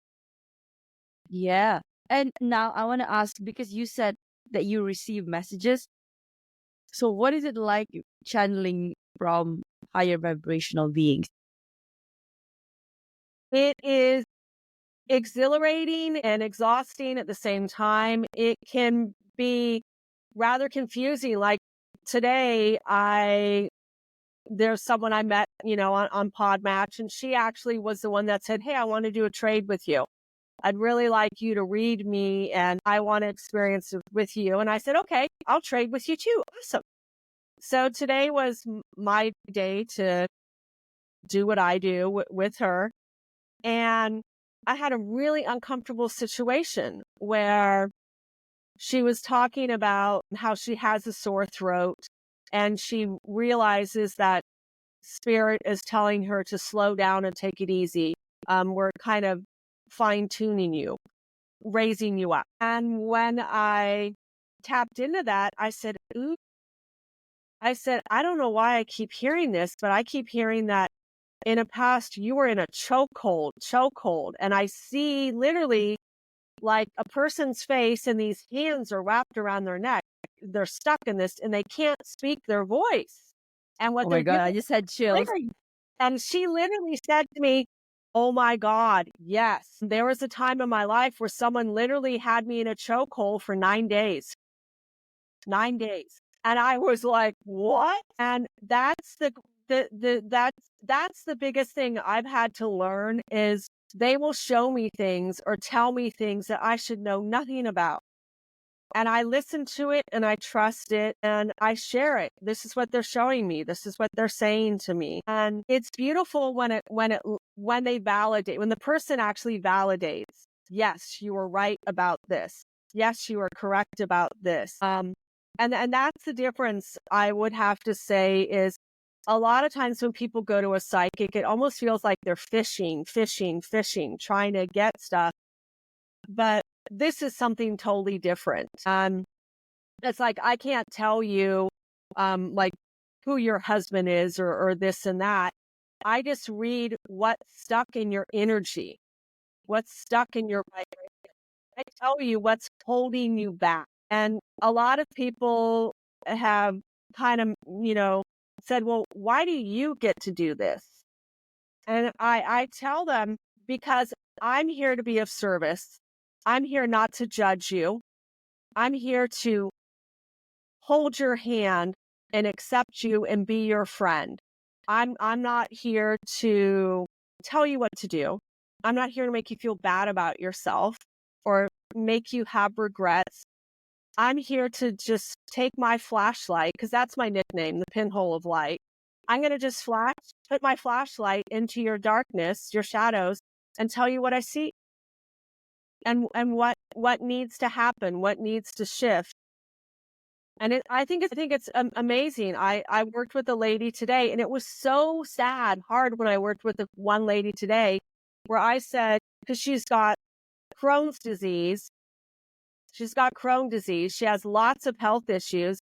Yeah. And now I want to ask because you said that you receive messages. So what is it like channeling from higher vibrational beings? It is exhilarating and exhausting at the same time. It can be rather confusing. Like today, there's someone I met, on Podmatch, and she actually was the one that said, hey, I want to do a trade with you. I'd really like you to read me and I want to experience it with you. And I said, okay, I'll trade with you too. Awesome. So today was my day to do what I do with her. And I had a really uncomfortable situation where she was talking about how she has a sore throat, and she realizes that spirit is telling her to slow down and take it easy. We're kind of fine tuning you, raising you up. And when I tapped into that, I said, ooh, I don't know why I keep hearing this, but I keep hearing that in a past you were in a chokehold. And I see literally like a person's face and these hands are wrapped around their neck. They're stuck in this and they can't speak their voice. And what Oh they're my God, I doing, just had chills. literally, and she literally said to me, "Oh my God, yes. There was a time in my life where someone literally had me in a chokehold for 9 days, 9 days." And I was like, "What?" And that's that's the biggest thing I've had to learn is they will show me things or tell me things that I should know nothing about. And I listen to it and I trust it and I share it. This is what they're showing me. This is what they're saying to me. And it's beautiful when they validate, when the person actually validates, yes, you were right about this. Yes, you are correct about this. And that's the difference I would have to say is a lot of times when people go to a psychic, it almost feels like they're fishing, fishing, fishing, trying to get stuff. But this is something totally different. It's like I can't tell you like who your husband is or this and that. I just read what's stuck in your energy, what's stuck in your vibration. I tell you what's holding you back. And a lot of people have kind of, said, well, why do you get to do this? And I tell them because I'm here to be of service. I'm here not to judge you. I'm here to hold your hand and accept you and be your friend. I'm not here to tell you what to do. I'm not here to make you feel bad about yourself or make you have regrets. I'm here to just take my flashlight, because that's my nickname, the pinhole of light. I'm going to just put my flashlight into your darkness, your shadows, and tell you what I see and what needs to happen, what needs to shift. And I think it's amazing. I worked with a lady today, and it was so hard when I worked with one lady today, where I said, because she's got Crohn's disease, she has lots of health issues,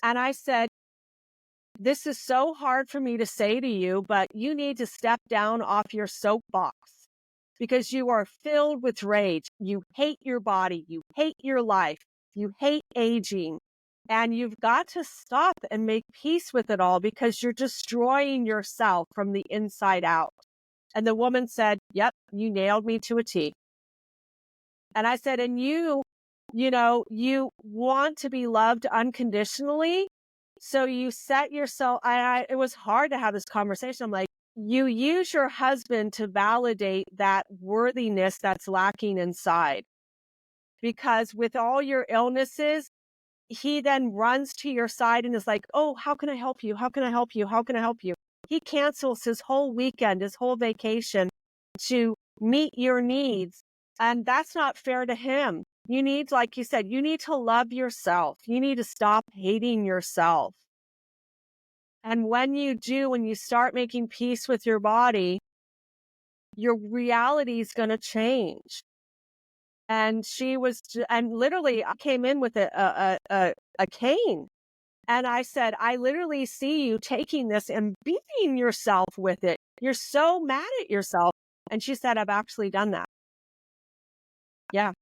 and I said, this is so hard for me to say to you, but you need to step down off your soapbox because you are filled with rage. You hate your body. You hate your life. You hate aging. And you've got to stop and make peace with it all because you're destroying yourself from the inside out. And the woman said, yep, you nailed me to a T. And I said, and you want to be loved unconditionally. So you set yourself, it was hard to have this conversation. I'm like, you use your husband to validate that worthiness that's lacking inside. Because with all your illnesses, he then runs to your side and is like, oh, how can I help you? How can I help you? How can I help you? He cancels his whole weekend, his whole vacation to meet your needs. And that's not fair to him. You need, like you said, you need to love yourself. You need to stop hating yourself. And when you do, when you start making peace with your body, your reality is going to change. And and literally I came in with a cane. And I said, I literally see you taking this and beating yourself with it. You're so mad at yourself. And she said, I've actually done that. Yeah.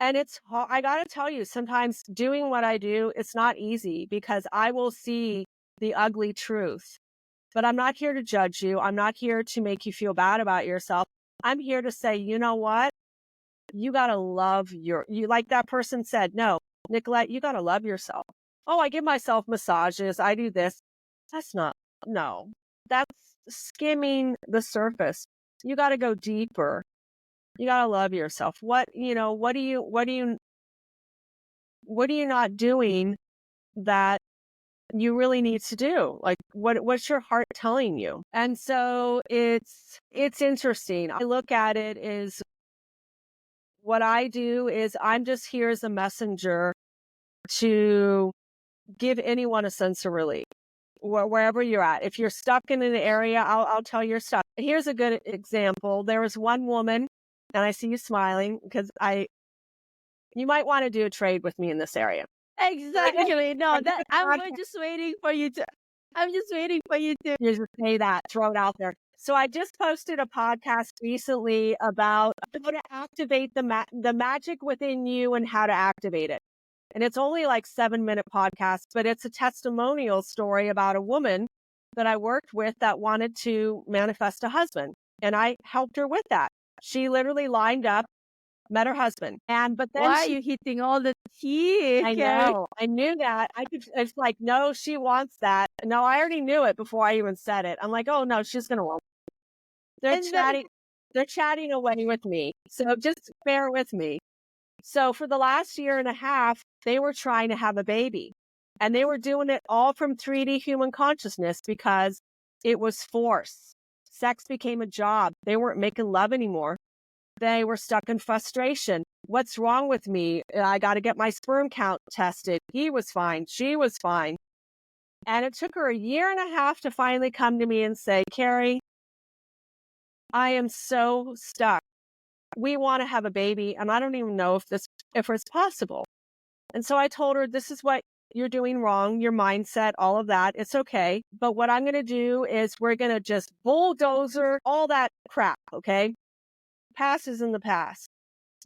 And it's hard. I got to tell you, sometimes doing what I do, it's not easy because I will see the ugly truth. But I'm not here to judge you. I'm not here to make you feel bad about yourself. I'm here to say, you know what? You got to love you, like that person said, no, Nicolette, you got to love yourself. Oh, I give myself massages. I do this. No, that's skimming the surface. You got to go deeper. You got to love yourself. What are you not doing that you really need to do? Like what's your heart telling you? And so it's interesting. I look at it as what I do is I'm just here as a messenger to give anyone a sense of relief wherever you're at. If you're stuck in an area, I'll tell you're stuck. Here's a good example. There was one woman, and I see you smiling because you might want to do a trade with me in this area. Exactly. No, that I'm just waiting for you to. I'm just waiting for you to. You just say that, throw it out there. So I just posted a podcast recently about how to activate the magic within you and how to activate it. And it's only like 7-minute podcast, but it's a testimonial story about a woman that I worked with that wanted to manifest a husband. And I helped her with that. She literally lined up, met her husband. But then Why are you hitting all the tea, I Kerie? know. I knew that. It's like, no, she wants that. No, I already knew it before I even said it. I'm like, oh no, she's going to want it. They're chatting away with me. So just bear with me. So for the last year and a half, they were trying to have a baby, and they were doing it all from 3D human consciousness because it was force. Sex became a job. They weren't making love anymore. They were stuck in frustration. What's wrong with me? I got to get my sperm count tested. He was fine. She was fine. And it took her a year and a half to finally come to me and say, Kerie, I am so stuck. We want to have a baby, and I don't even know if it's possible. And so I told her, this is what you're doing wrong, your mindset, all of that. It's okay. But what I'm going to do is we're going to just bulldozer all that crap, okay? Past is in the past.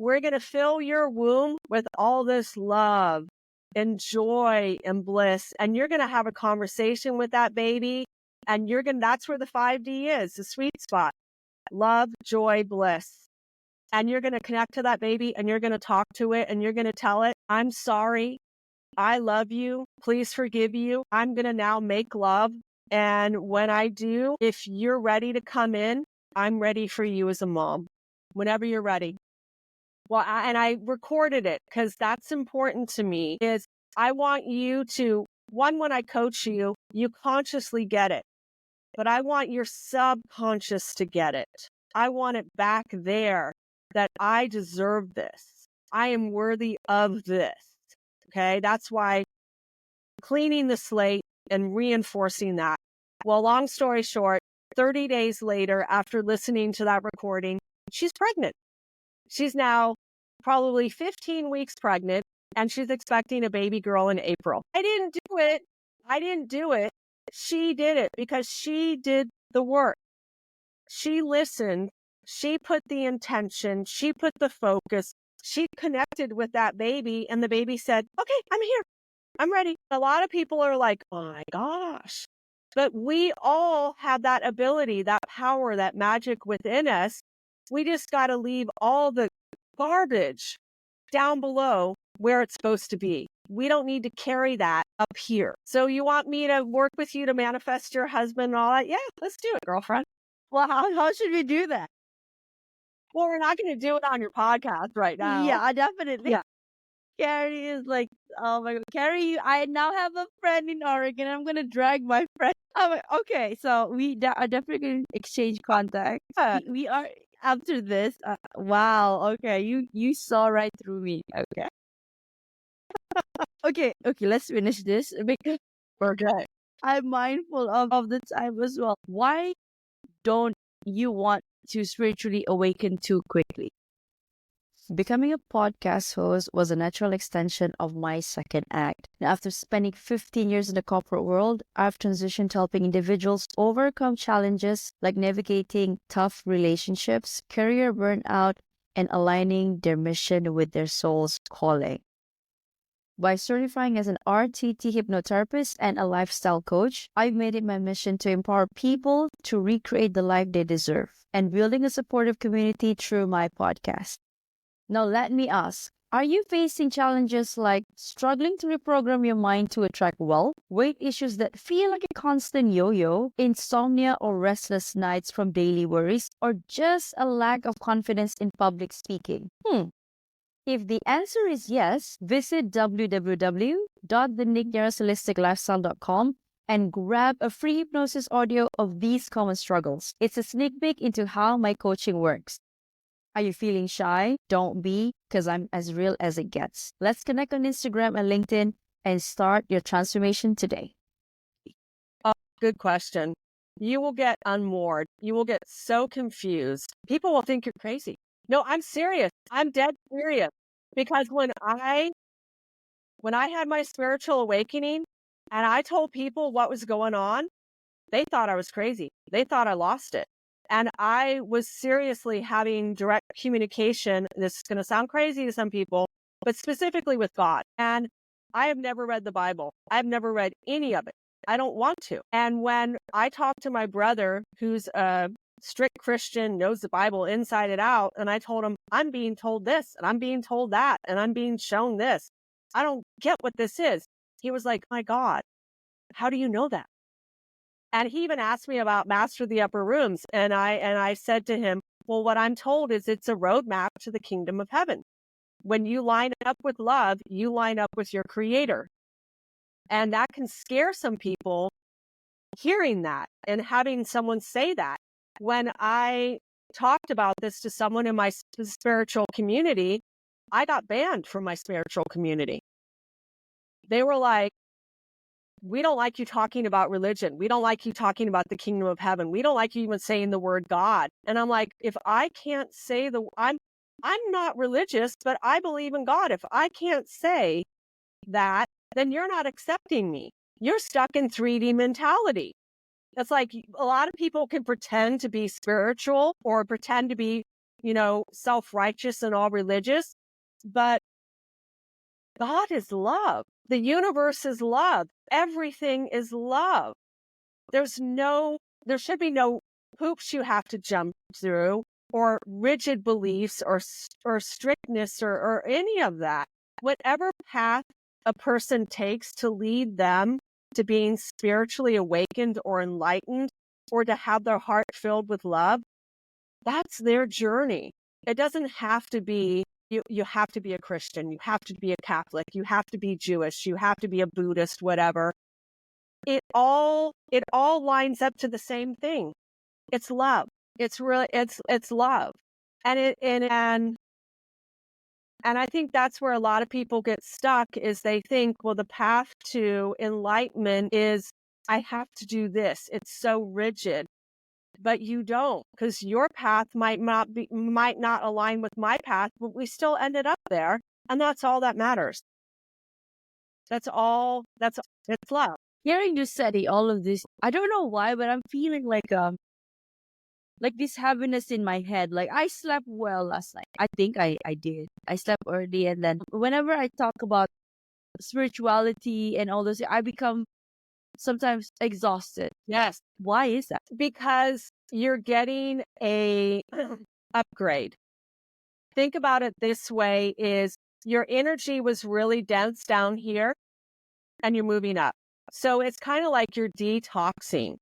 We're going to fill your womb with all this love and joy and bliss. And you're going to have a conversation with that baby. And that's where the 5D is, the sweet spot. Love, joy, bliss. And you're going to connect to that baby, and you're going to talk to it, and you're going to tell it, I'm sorry. I love you. Please forgive you. I'm going to now make love. And when I do, if you're ready to come in, I'm ready for you as a mom, whenever you're ready. Well, I recorded it because that's important to me, is I want you to, when I coach you, you consciously get it, but I want your subconscious to get it. I want it back there, that I deserve this. I am worthy of this. Okay. That's why cleaning the slate and reinforcing that. Well, long story short, 30 days later, after listening to that recording, she's pregnant. She's now probably 15 weeks pregnant, and she's expecting a baby girl in April. I didn't do it. She did it because she did the work. She listened. She put the intention. She put the focus. She connected with that baby, and the baby said, okay, I'm here. I'm ready. A lot of people are like, oh my gosh. But we all have that ability, that power, that magic within us. We just got to leave all the garbage down below where it's supposed to be. We don't need to carry that up here. So you want me to work with you to manifest your husband and all that? Yeah, let's do it, girlfriend. Well, how should we do that? Well, we're not going to do it on your podcast right now. Yeah, definitely. Yeah. Kerie is like, oh my God, Kerie, I now have a friend in Oregon. I'm gonna drag my friend. I'm like, okay, so we are definitely gonna exchange contacts. We are after this. Wow. Okay, you saw right through me. Okay. Okay. Let's finish this because Okay. I'm mindful of the time as well. Why don't you want to spiritually awaken too quickly? Becoming a podcast host was a natural extension of my second act. And after spending 15 years in the corporate world, I've transitioned to helping individuals overcome challenges like navigating tough relationships, career burnout, and aligning their mission with their soul's calling. By certifying as an RTT hypnotherapist and a lifestyle coach, I've made it my mission to empower people to recreate the life they deserve and building a supportive community through my podcast. Now, let me ask, are you facing challenges like struggling to reprogram your mind to attract wealth, weight issues that feel like a constant yo-yo, insomnia or restless nights from daily worries, or just a lack of confidence in public speaking? If the answer is yes, visit www.thenicknearholisticlifestyle.com and grab a free hypnosis audio of these common struggles. It's a sneak peek into how my coaching works. Are you feeling shy? Don't be, because I'm as real as it gets. Let's connect on Instagram and LinkedIn and start your transformation today. Oh, good question. You will get unmoored. You will get so confused. People will think you're crazy. No, I'm serious. I'm dead serious. Because when I had my spiritual awakening and I told people what was going on, they thought I was crazy. They thought I lost it. And I was seriously having direct communication. This is going to sound crazy to some people, but specifically with God. And I have never read the Bible. I've never read any of it. I don't want to. And when I talk to my brother, who's a strict Christian, knows the Bible inside and out, and I told him, I'm being told this, and I'm being told that, and I'm being shown this. I don't get what this is. He was like, my God, how do you know that? And he even asked me about Master the Upper Rooms. And I said to him, well, what I'm told is it's a roadmap to the kingdom of heaven. When you line up with love, you line up with your creator. And that can scare some people hearing that and having someone say that. When I talked about this to someone in my spiritual community, I got banned from my spiritual community. They were like, we don't like you talking about religion. We don't like you talking about the kingdom of heaven. We don't like you even saying the word God. And I'm like, if I can't say I'm not religious, but I believe in God. If I can't say that, then you're not accepting me. You're stuck in 3D mentality. It's like a lot of people can pretend to be spiritual or pretend to be, self-righteous and all religious, but God is love. The universe is love. Everything is love. There should be no hoops you have to jump through or rigid beliefs or strictness or any of that. Whatever path a person takes to lead them to being spiritually awakened or enlightened or to have their heart filled with love, that's their journey. It doesn't have to be you have to be a Christian, you have to be a Catholic, you have to be Jewish, you have to be a Buddhist, whatever. It all lines up to the same thing. It's love. It's really it's love. And I think that's where a lot of people get stuck is they think, well, the path to enlightenment is I have to do this. It's so rigid. But you don't, because your path might not align with my path, but we still ended up there. And that's all that matters. It's love. Hearing you study all of this, I don't know why, but I'm feeling like this heaviness in my head. Like I slept well last night. I think I did. I slept early, and then whenever I talk about spirituality and all those, I become sometimes exhausted. Yes. Why is that? Because you're getting a upgrade. Think about it this way is your energy was really dense down here and you're moving up. So it's kind of like you're detoxing.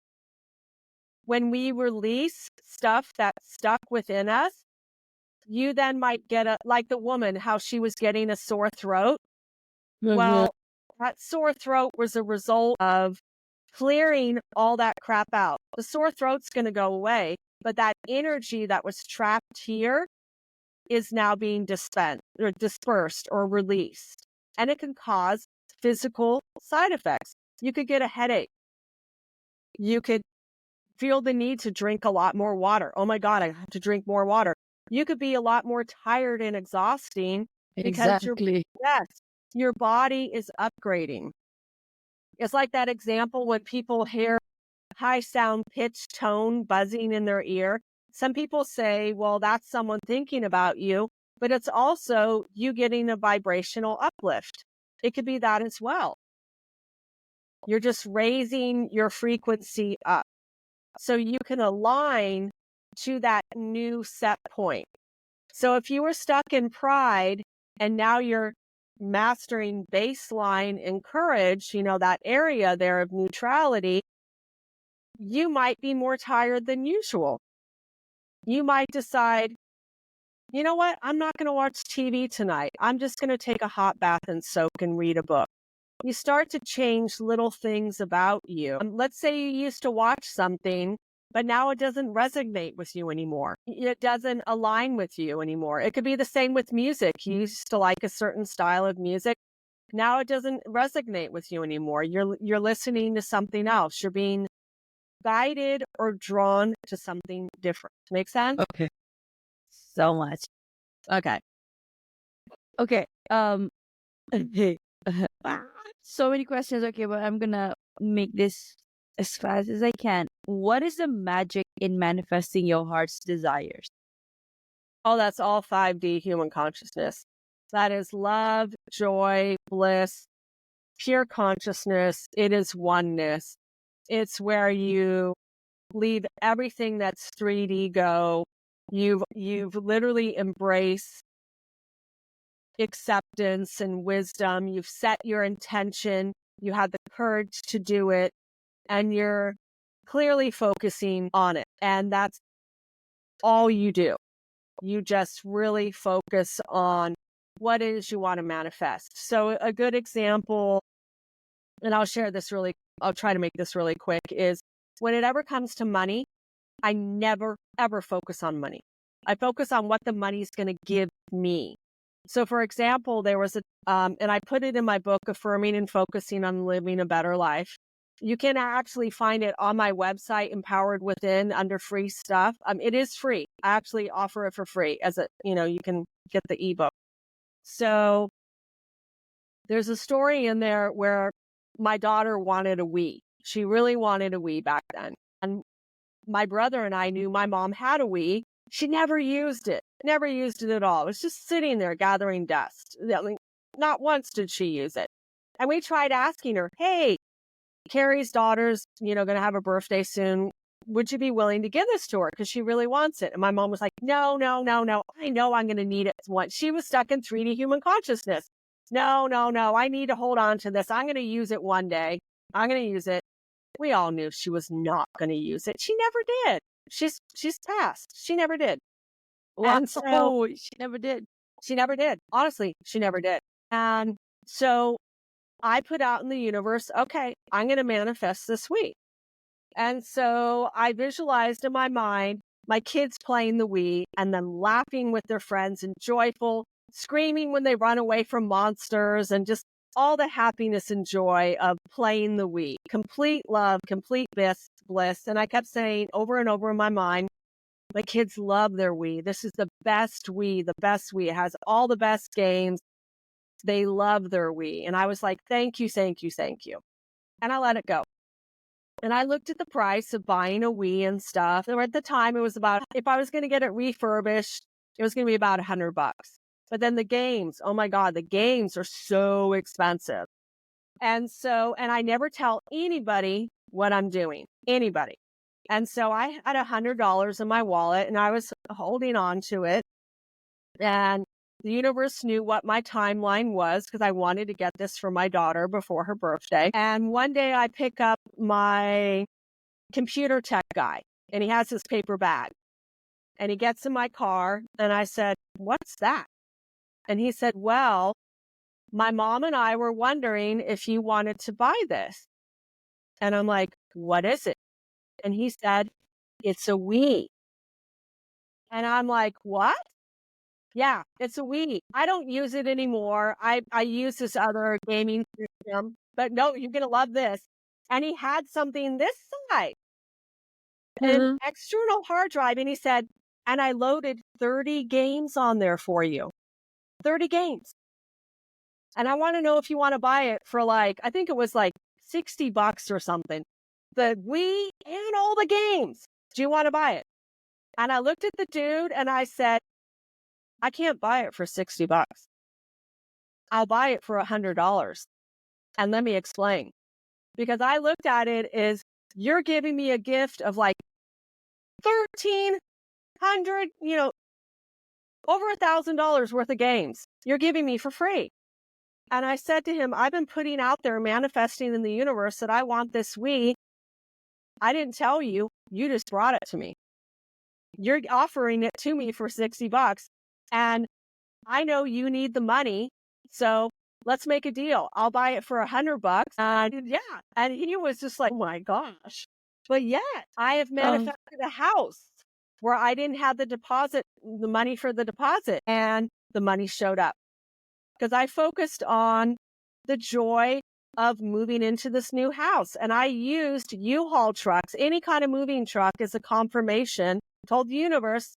When we release stuff that's stuck within us, you then might get like the woman, how she was getting a sore throat. Well, that sore throat was a result of clearing all that crap out. The sore throat's going to go away, but that energy that was trapped here is now being dispersed or released. And it can cause physical side effects. You could get a headache. You could feel the need to drink a lot more water. Oh my God, I have to drink more water. You could be a lot more tired and exhausting because your body is upgrading. It's like that example when people hear high sound, pitch, tone buzzing in their ear. Some people say, well, that's someone thinking about you, but it's also you getting a vibrational uplift. It could be that as well. You're just raising your frequency up so you can align to that new set point. So if you were stuck in pride and now you're mastering baseline and courage, that area there of neutrality, you might be more tired than usual. You might decide, you know what? I'm not going to watch TV tonight. I'm just going to take a hot bath and soak and read a book. You start to change little things about you. Let's say you used to watch something, but now it doesn't resonate with you anymore. It doesn't align with you anymore. It could be the same with music. You used to like a certain style of music. Now it doesn't resonate with you anymore. You're listening to something else. You're being guided or drawn to something different. Make sense? Okay. So much. Okay. Okay. So many questions. Okay, but I'm gonna make this as fast as I can. What is the magic in manifesting your heart's desires? Oh, that's all 5D human consciousness. That is love, joy, bliss. pure consciousness. It is oneness. It's where you leave everything that's 3D go. You've literally embraced acceptance and wisdom. You've set your intention. You had the courage to do it, and you're clearly focusing on it. And that's all you do. You just really focus on what it is you want to manifest. So a good example, and I'll try to make this really quick, is when it ever comes to money, I never, ever focus on money. I focus on what the money's going to give me. So for example, there was and I put it in my book, Affirming and Focusing on Living a Better Life. You can actually find it on my website, Empowered Within, under free stuff. It is free. I actually offer it for free you can get the ebook. So there's a story in there where my daughter wanted a Wii. She really wanted a Wii back then. And my brother and I knew my mom had a Wii. She never used it at all. It was just sitting there gathering dust. I mean, not once did she use it. And we tried asking her, hey, Kerie's daughter's, going to have a birthday soon. Would you be willing to give this to her? Because she really wants it. And my mom was like, no. I know I'm going to need it once. She was stuck in 3D human consciousness. No. I need to hold on to this. I'm going to use it one day. I'm going to use it. We all knew she was not going to use it. She never did. She's passed. She never did. Wow, she never did. She never did. Honestly, she never did. And so I put out in the universe, okay, I'm going to manifest this week. And so I visualized in my mind my kids playing the Wii and then laughing with their friends and joyful, screaming when they run away from monsters, and just all the happiness and joy of playing the Wii. Complete love, complete bliss. And I kept saying over and over in my mind, my kids love their Wii. This is the best Wii, the best Wii. It has all the best games. They love their Wii. And I was like, thank you. And I let it go. And I looked at the price of buying a Wii and stuff. And at the time, it was about, if I was going to get it refurbished, it was going to be about $100. But then the games, oh my God, the games are so expensive. And I never tell anybody what I'm doing, anybody. And so I had $100 in my wallet and I was holding on to it. And the universe knew what my timeline was because I wanted to get this for my daughter before her birthday. And one day I pick up my computer tech guy and he has his paper bag and he gets in my car and I said, what's that? And he said, well, my mom and I were wondering if you wanted to buy this. And I'm like, what is it? And he said, it's a Wii. And I'm like, what? Yeah, it's a Wii. I don't use it anymore. I use this other gaming system, but no, you're going to love this. And he had something this size, an external hard drive. And he said, and I loaded 30 games on there for you. 30 games. And I want to know if you want to buy it for I think it was like $60 or something. The Wii and all the games. Do you want to buy it? And I looked at the dude and I said, I can't buy it for $60. I'll buy it for $100. And let me explain. Because I looked at it as you're giving me a gift of like 1,300, over $1,000 worth of games. You're giving me for free. And I said to him, I've been putting out there, manifesting in the universe that I want this Wii. I didn't tell you. You just brought it to me. You're offering it to me for $60. And I know you need the money. So let's make a deal. I'll buy it for $100. And yeah. And he was just like, oh my gosh. But yet I have manifested a house where I didn't have the money for the deposit. And the money showed up. Because I focused on the joy of moving into this new house. And I used U-Haul trucks, any kind of moving truck, as a confirmation. Told the universe,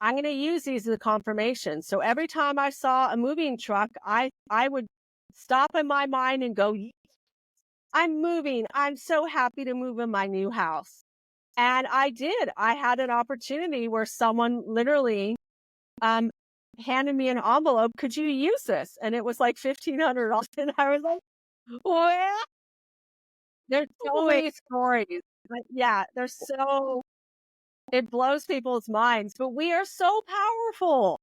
I'm going to use these as a confirmation. So every time I saw a moving truck, I would stop in my mind and go, I'm moving. I'm so happy to move in my new house. And I did. I had an opportunity where someone literally handed me an envelope. Could you use this? And it was like $1,500. And I was like, Well, There's so wait. many stories. But yeah, it blows people's minds, but we are so powerful.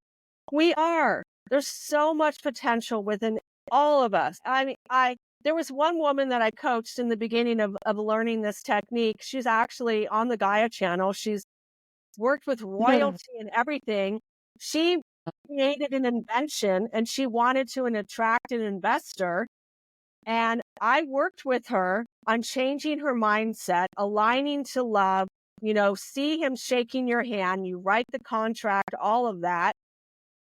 We are. There's so much potential within all of us. I mean, there was one woman that I coached in the beginning of learning this technique. She's actually on the Gaia channel. She's worked with royalty and everything. She created an invention and she wanted to attract an investor. And I worked with her on changing her mindset, aligning to love, see him shaking your hand, you write the contract, all of that.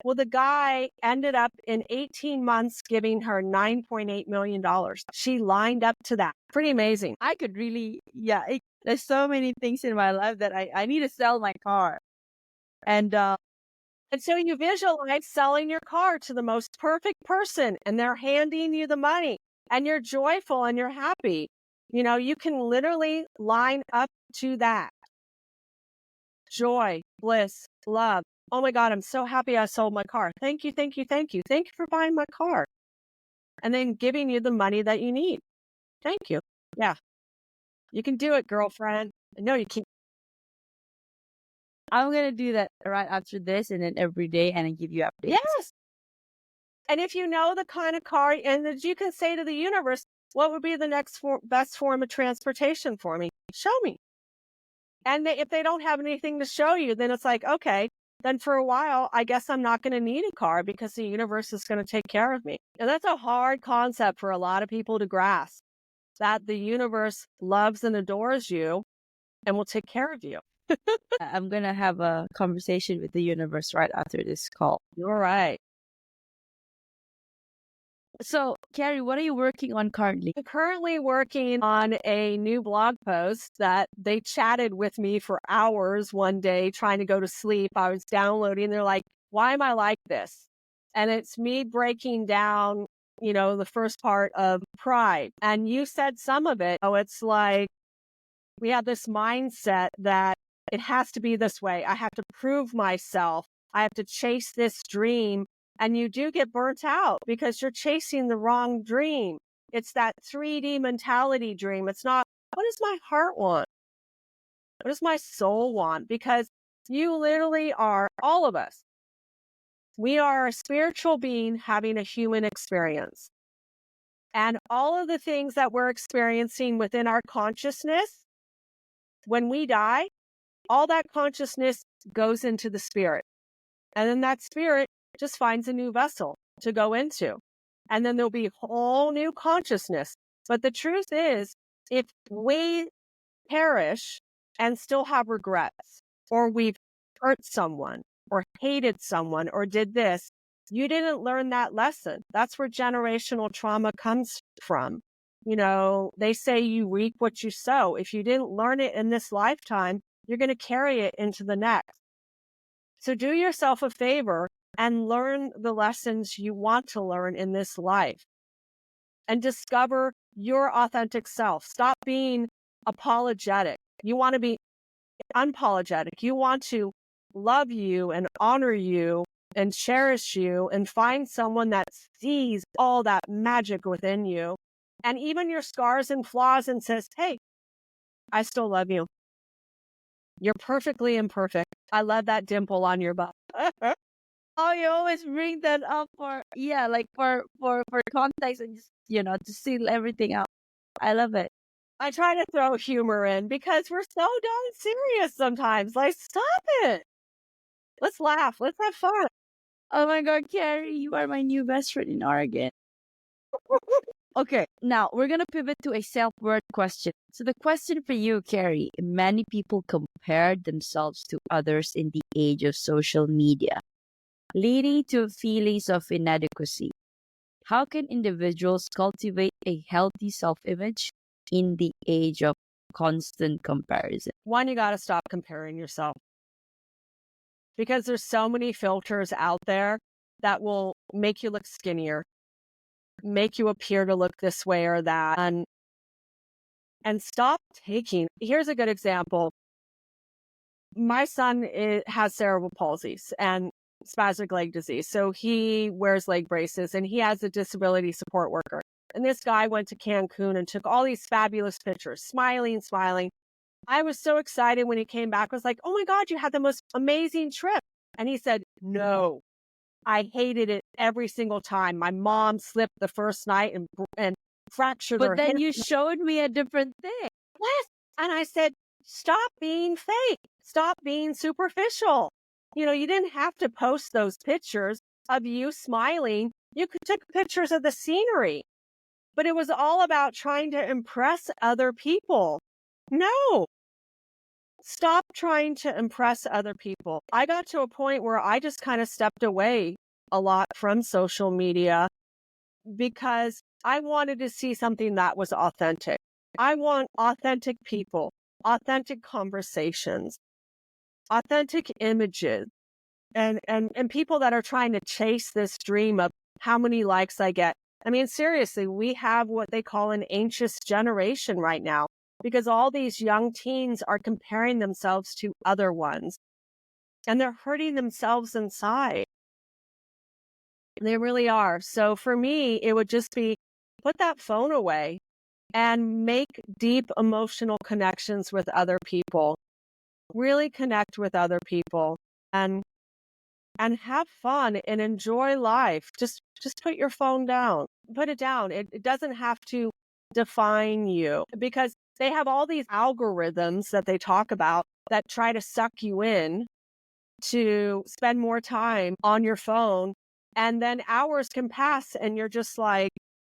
Well, the guy ended up in 18 months giving her $9.8 million. She lined up to that. Pretty amazing. I could really, yeah, there's so many things in my life that I need to sell my car. And And so you visualize selling your car to the most perfect person and they're handing you the money and you're joyful and you're happy. You can literally line up to that. Joy, bliss, love. Oh my God, I'm so happy I sold my car. Thank you, thank you, thank you. Thank you for buying my car. And then giving you the money that you need. Thank you. Yeah. You can do it, girlfriend. I know you can. I'm going to do that right after this and then every day and then give you updates. Yes. And if you know the kind of car, and that you can say to the universe, what would be the next best form of transportation for me? Show me. And if they don't have anything to show you, then it's like, okay, then for a while, I guess I'm not going to need a car because the universe is going to take care of me. And that's a hard concept for a lot of people to grasp, that the universe loves and adores you and will take care of you. I'm going to have a conversation with the universe right after this call. You're right. So, Kerie, what are you working on currently? I'm currently working on a new blog post that they chatted with me for hours one day trying to go to sleep. I was downloading. They're like, why am I like this? And it's me breaking down, the first part of pride. And you said some of it. Oh, it's like we have this mindset that it has to be this way. I have to prove myself. I have to chase this dream. And you do get burnt out because you're chasing the wrong dream. It's that 3D mentality dream. It's not, what does my heart want? What does my soul want? Because you literally are, all of us, we are a spiritual being having a human experience. And all of the things that we're experiencing within our consciousness, when we die, all that consciousness goes into the spirit. And then that spirit just finds a new vessel to go into. And then there'll be a whole new consciousness. But the truth is, if we perish and still have regrets, or we've hurt someone, or hated someone, or did this, you didn't learn that lesson. That's where generational trauma comes from. They say you reap what you sow. If you didn't learn it in this lifetime, you're going to carry it into the next. So do yourself a favor and learn the lessons you want to learn in this life and discover your authentic self. Stop being apologetic. You want to be unapologetic. You want to love you and honor you and cherish you and find someone that sees all that magic within you and even your scars and flaws and says, hey, I still love you. You're perfectly imperfect. I love that dimple on your butt. Oh, you always bring that up for context and just, to seal everything up. I love it. I try to throw humor in because we're so darn serious sometimes. Like, stop it. Let's laugh. Let's have fun. Oh my God, Kerie, you are my new best friend in Oregon. Okay, now we're going to pivot to a self-worth question. So the question for you, Kerie, many people compare themselves to others in the age of social media, leading to feelings of inadequacy. How can individuals cultivate a healthy self-image in the age of constant comparison? One, you got to stop comparing yourself because there's so many filters out there that will make you look skinnier, make you appear to look this way or that. And stop taking. Here's a good example. My son has cerebral palsy and spastic leg disease. So he wears leg braces and he has a disability support worker. And this guy went to Cancun and took all these fabulous pictures, smiling, smiling. I was so excited when he came back. I was like, oh my God, you had the most amazing trip. And he said, no, I hated it every single time. My mom slipped the first night and fractured But her then hip. you showed me a different thing. Yes. And I said, stop being fake. Stop being superficial. You didn't have to post those pictures of you smiling. You could take pictures of the scenery, but it was all about trying to impress other people. No, stop trying to impress other people. I got to a point where I just kind of stepped away a lot from social media because I wanted to see something that was authentic. I want authentic people, authentic conversations, authentic images, and people that are trying to chase this dream of how many likes I get. I mean, seriously, we have what they call an anxious generation right now because all these young teens are comparing themselves to other ones and they're hurting themselves inside. They really are. So for me, it would just be put that phone away and make deep emotional connections with other people. Really connect with other people and have fun and enjoy life. Just put your phone down. Put it down. It doesn't have to define you because they have all these algorithms that they talk about that try to suck you in to spend more time on your phone. And then hours can pass and you're just like,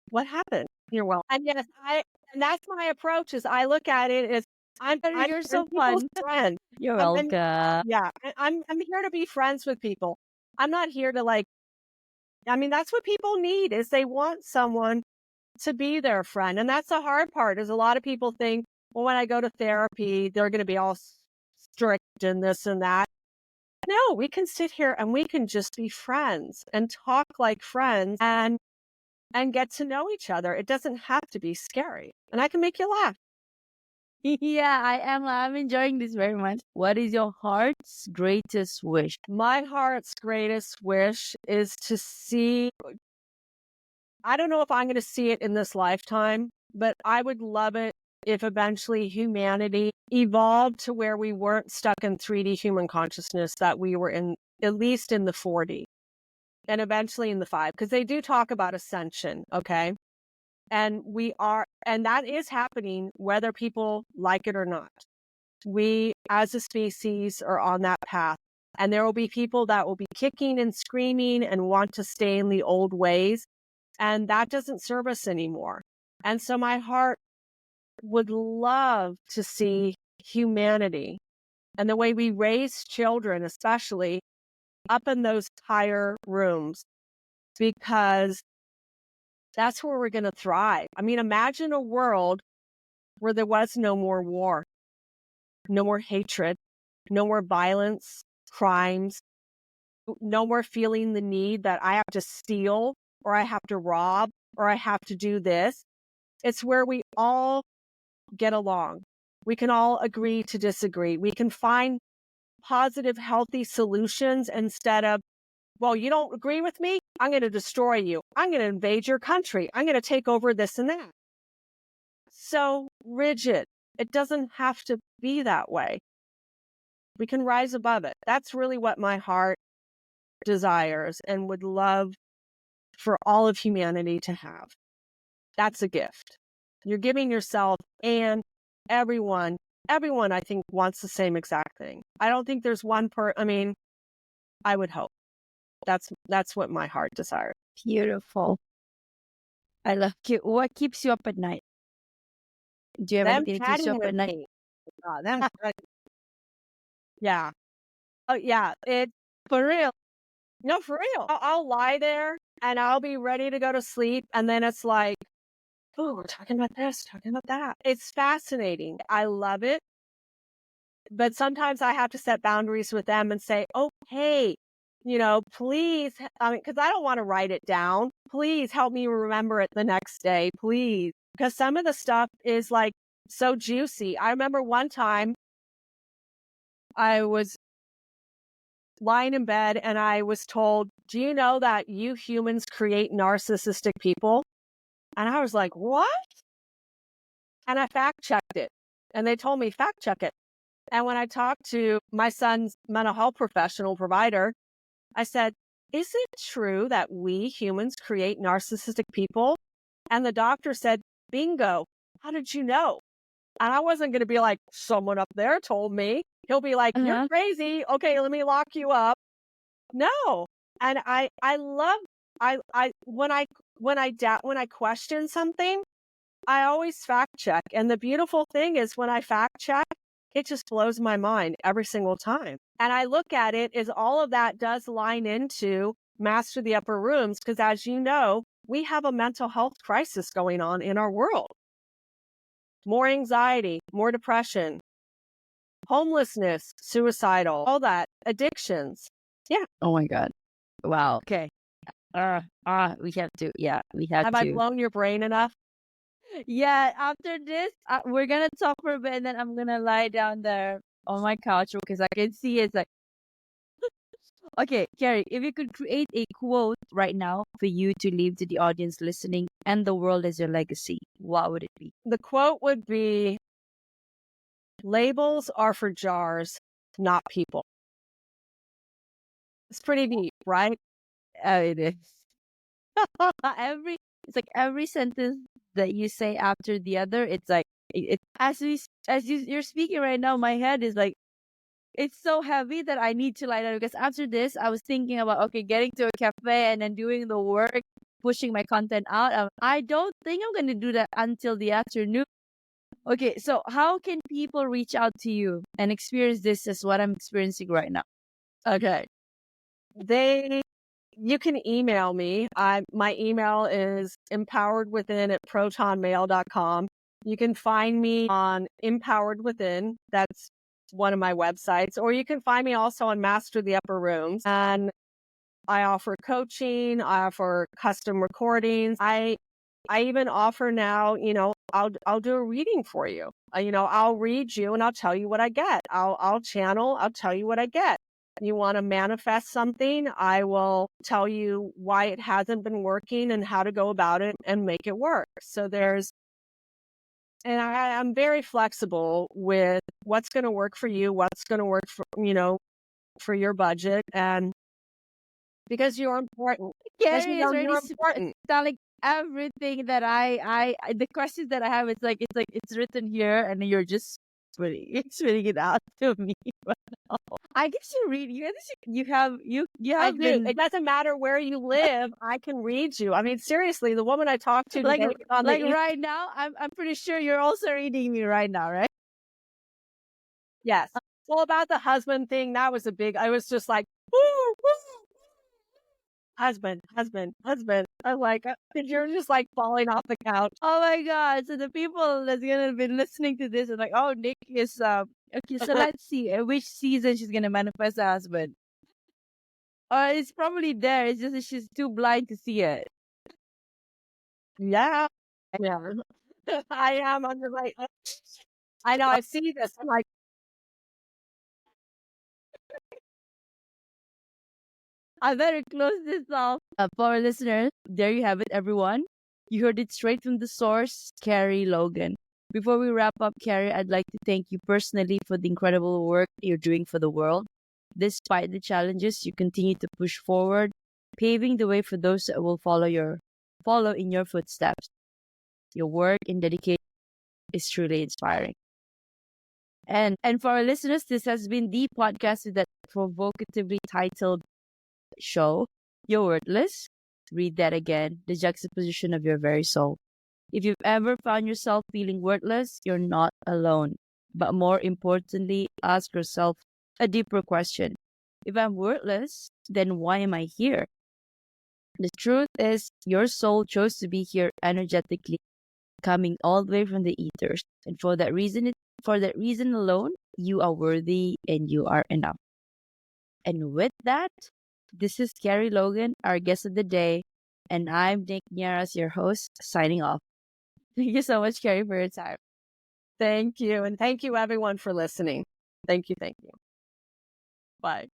what happened? You're well. And yes, and that's my approach is I look at it as You're so people's fun. friend. You're I'm welcome. yeah, I'm here to be friends with people. I'm not here to I mean, that's what people need is they want someone to be their friend. And that's the hard part is a lot of people think, well, when I go to therapy, they're going to be all strict and this and that. No, we can sit here and we can just be friends and talk like friends and get to know each other. It doesn't have to be scary. And I can make you laugh. Yeah, I am. I'm enjoying this very much. What is your heart's greatest wish? My heart's greatest wish is to see, I don't know if I'm going to see it in this lifetime, but I would love it if eventually humanity evolved to where we weren't stuck in 3D human consciousness, that we were in at least in the 4D and eventually in the 5, because they do talk about ascension. Okay. And that is happening whether people like it or not. We as a species are on that path. And there will be people that will be kicking and screaming and want to stay in the old ways. And that doesn't serve us anymore. And so my heart would love to see humanity and the way we raise children, especially up in those higher rooms, because that's where we're going to thrive. I mean, imagine a world where there was no more war, no more hatred, no more violence, crimes, no more feeling the need that I have to steal or I have to rob or I have to do this. It's where we all get along. We can all agree to disagree. We can find positive, healthy solutions instead of, well, you don't agree with me? I'm going to destroy you. I'm going to invade your country. I'm going to take over this and that. So rigid. It doesn't have to be that way. We can rise above it. That's really what my heart desires and would love for all of humanity to have. That's a gift. You're giving yourself and everyone, I think, wants the same exact thing. I don't think there's one I mean, I would hope. That's what my heart desires. Beautiful. I love you. What keeps you up at night? Do you have Them anything that keeps you chatting up with at night? me. Yeah. Oh, yeah. It for real. No, for real. I'll lie there and I'll be ready to go to sleep. And then it's like, oh, we're talking about this, talking about that. It's fascinating. I love it. But sometimes I have to set boundaries with them and say, oh, hey, please, because I don't want to write it down. Please help me remember it the next day, please. Because some of the stuff is like so juicy. I remember one time I was lying in bed and I was told, do you know that you humans create narcissistic people? And I was like, what? And I fact checked it. And they told me, fact check it. And when I talked to my son's mental health professional provider, I said, is it true that we humans create narcissistic people? And the doctor said, bingo. How did you know? And I wasn't going to be like, someone up there told me. He'll be like, you're crazy. Okay, let me lock you up. No. And I love, when I question something, I always fact check. And the beautiful thing is when I fact check, it just blows my mind every single time. And I look at it as all of that does line into Master the Upper Rooms, because as you know, we have a mental health crisis going on in our world. More anxiety, more depression, homelessness, suicidal, all that, addictions. Yeah. Oh my God. Wow. Okay. We have to. Yeah, we have to. Have I blown your brain enough? Yeah. After this, we're gonna talk for a bit, and then I'm gonna lie down there on my couch because I can see it's like. Okay, Kerie, if you could create a quote right now for you to leave to the audience listening and the world as your legacy, what would it be? The quote would be, labels are for jars, not people. It's pretty deep, right? It is. It's like every sentence that you say after the other, it's like you're speaking right now, my head is like, it's so heavy that I need to lie down, because after this, I was thinking about, okay, getting to a cafe and then doing the work, pushing my content out. I don't think I'm going to do that until the afternoon. Okay, so how can people reach out to you and experience this as what I'm experiencing right now? Okay. You can email me. My email is empoweredwithin@protonmail.com. You can find me on Empowered Within. That's one of my websites. Or you can find me also on Master the Upper Rooms. And I offer coaching. I offer custom recordings. I even offer now, I'll do a reading for you. I'll read you and I'll tell you what I get. I'll channel. I'll tell you what I get. You want to manifest something, I will tell you why it hasn't been working and how to go about it and make it work. So I'm very flexible with what's going to work for you, what's going to work for your budget. And because you're important. Kerie is you're important. Like everything that the questions that I have, it's written here and you're just spitting it out to me. I guess you have I do. It doesn't matter where you live. I can read you. I mean, seriously, the woman I talked to today, right now, I'm pretty sure you're also reading me right now, right? Yes. Well, about the husband thing, that was I was just like, woo, woo. Husband. I'm like, you're just like falling off the couch. Oh my God. So the people that's going to be listening to this are like, oh, Nick is, okay, so let's see which season she's going to manifest a husband. Or it's probably there. It's just that she's too blind to see it. Yeah. I am. I'm just like, I know, I see this. I'm like, I better close this off. For our listeners, there you have it, everyone. You heard it straight from the source, Kerie Logan. Before we wrap up, Kerie, I'd like to thank you personally for the incredible work you're doing for the world. Despite the challenges, you continue to push forward, paving the way for those that will follow in your footsteps. Your work and dedication is truly inspiring. And for our listeners, this has been the podcast with that provocatively titled show, You're Worthless. Read that again, the juxtaposition of your very soul. If you've ever found yourself feeling worthless, you're not alone. But more importantly, ask yourself a deeper question. If I'm worthless, then why am I here? The truth is, your soul chose to be here energetically, coming all the way from the ethers. And for that reason alone, you are worthy and you are enough. And with that, this is Kerie Logan, our guest of the day, and I'm Nick Nieras, your host, signing off. Thank you so much, Kerie, for your time. Thank you. And thank you, everyone, for listening. Thank you. Bye.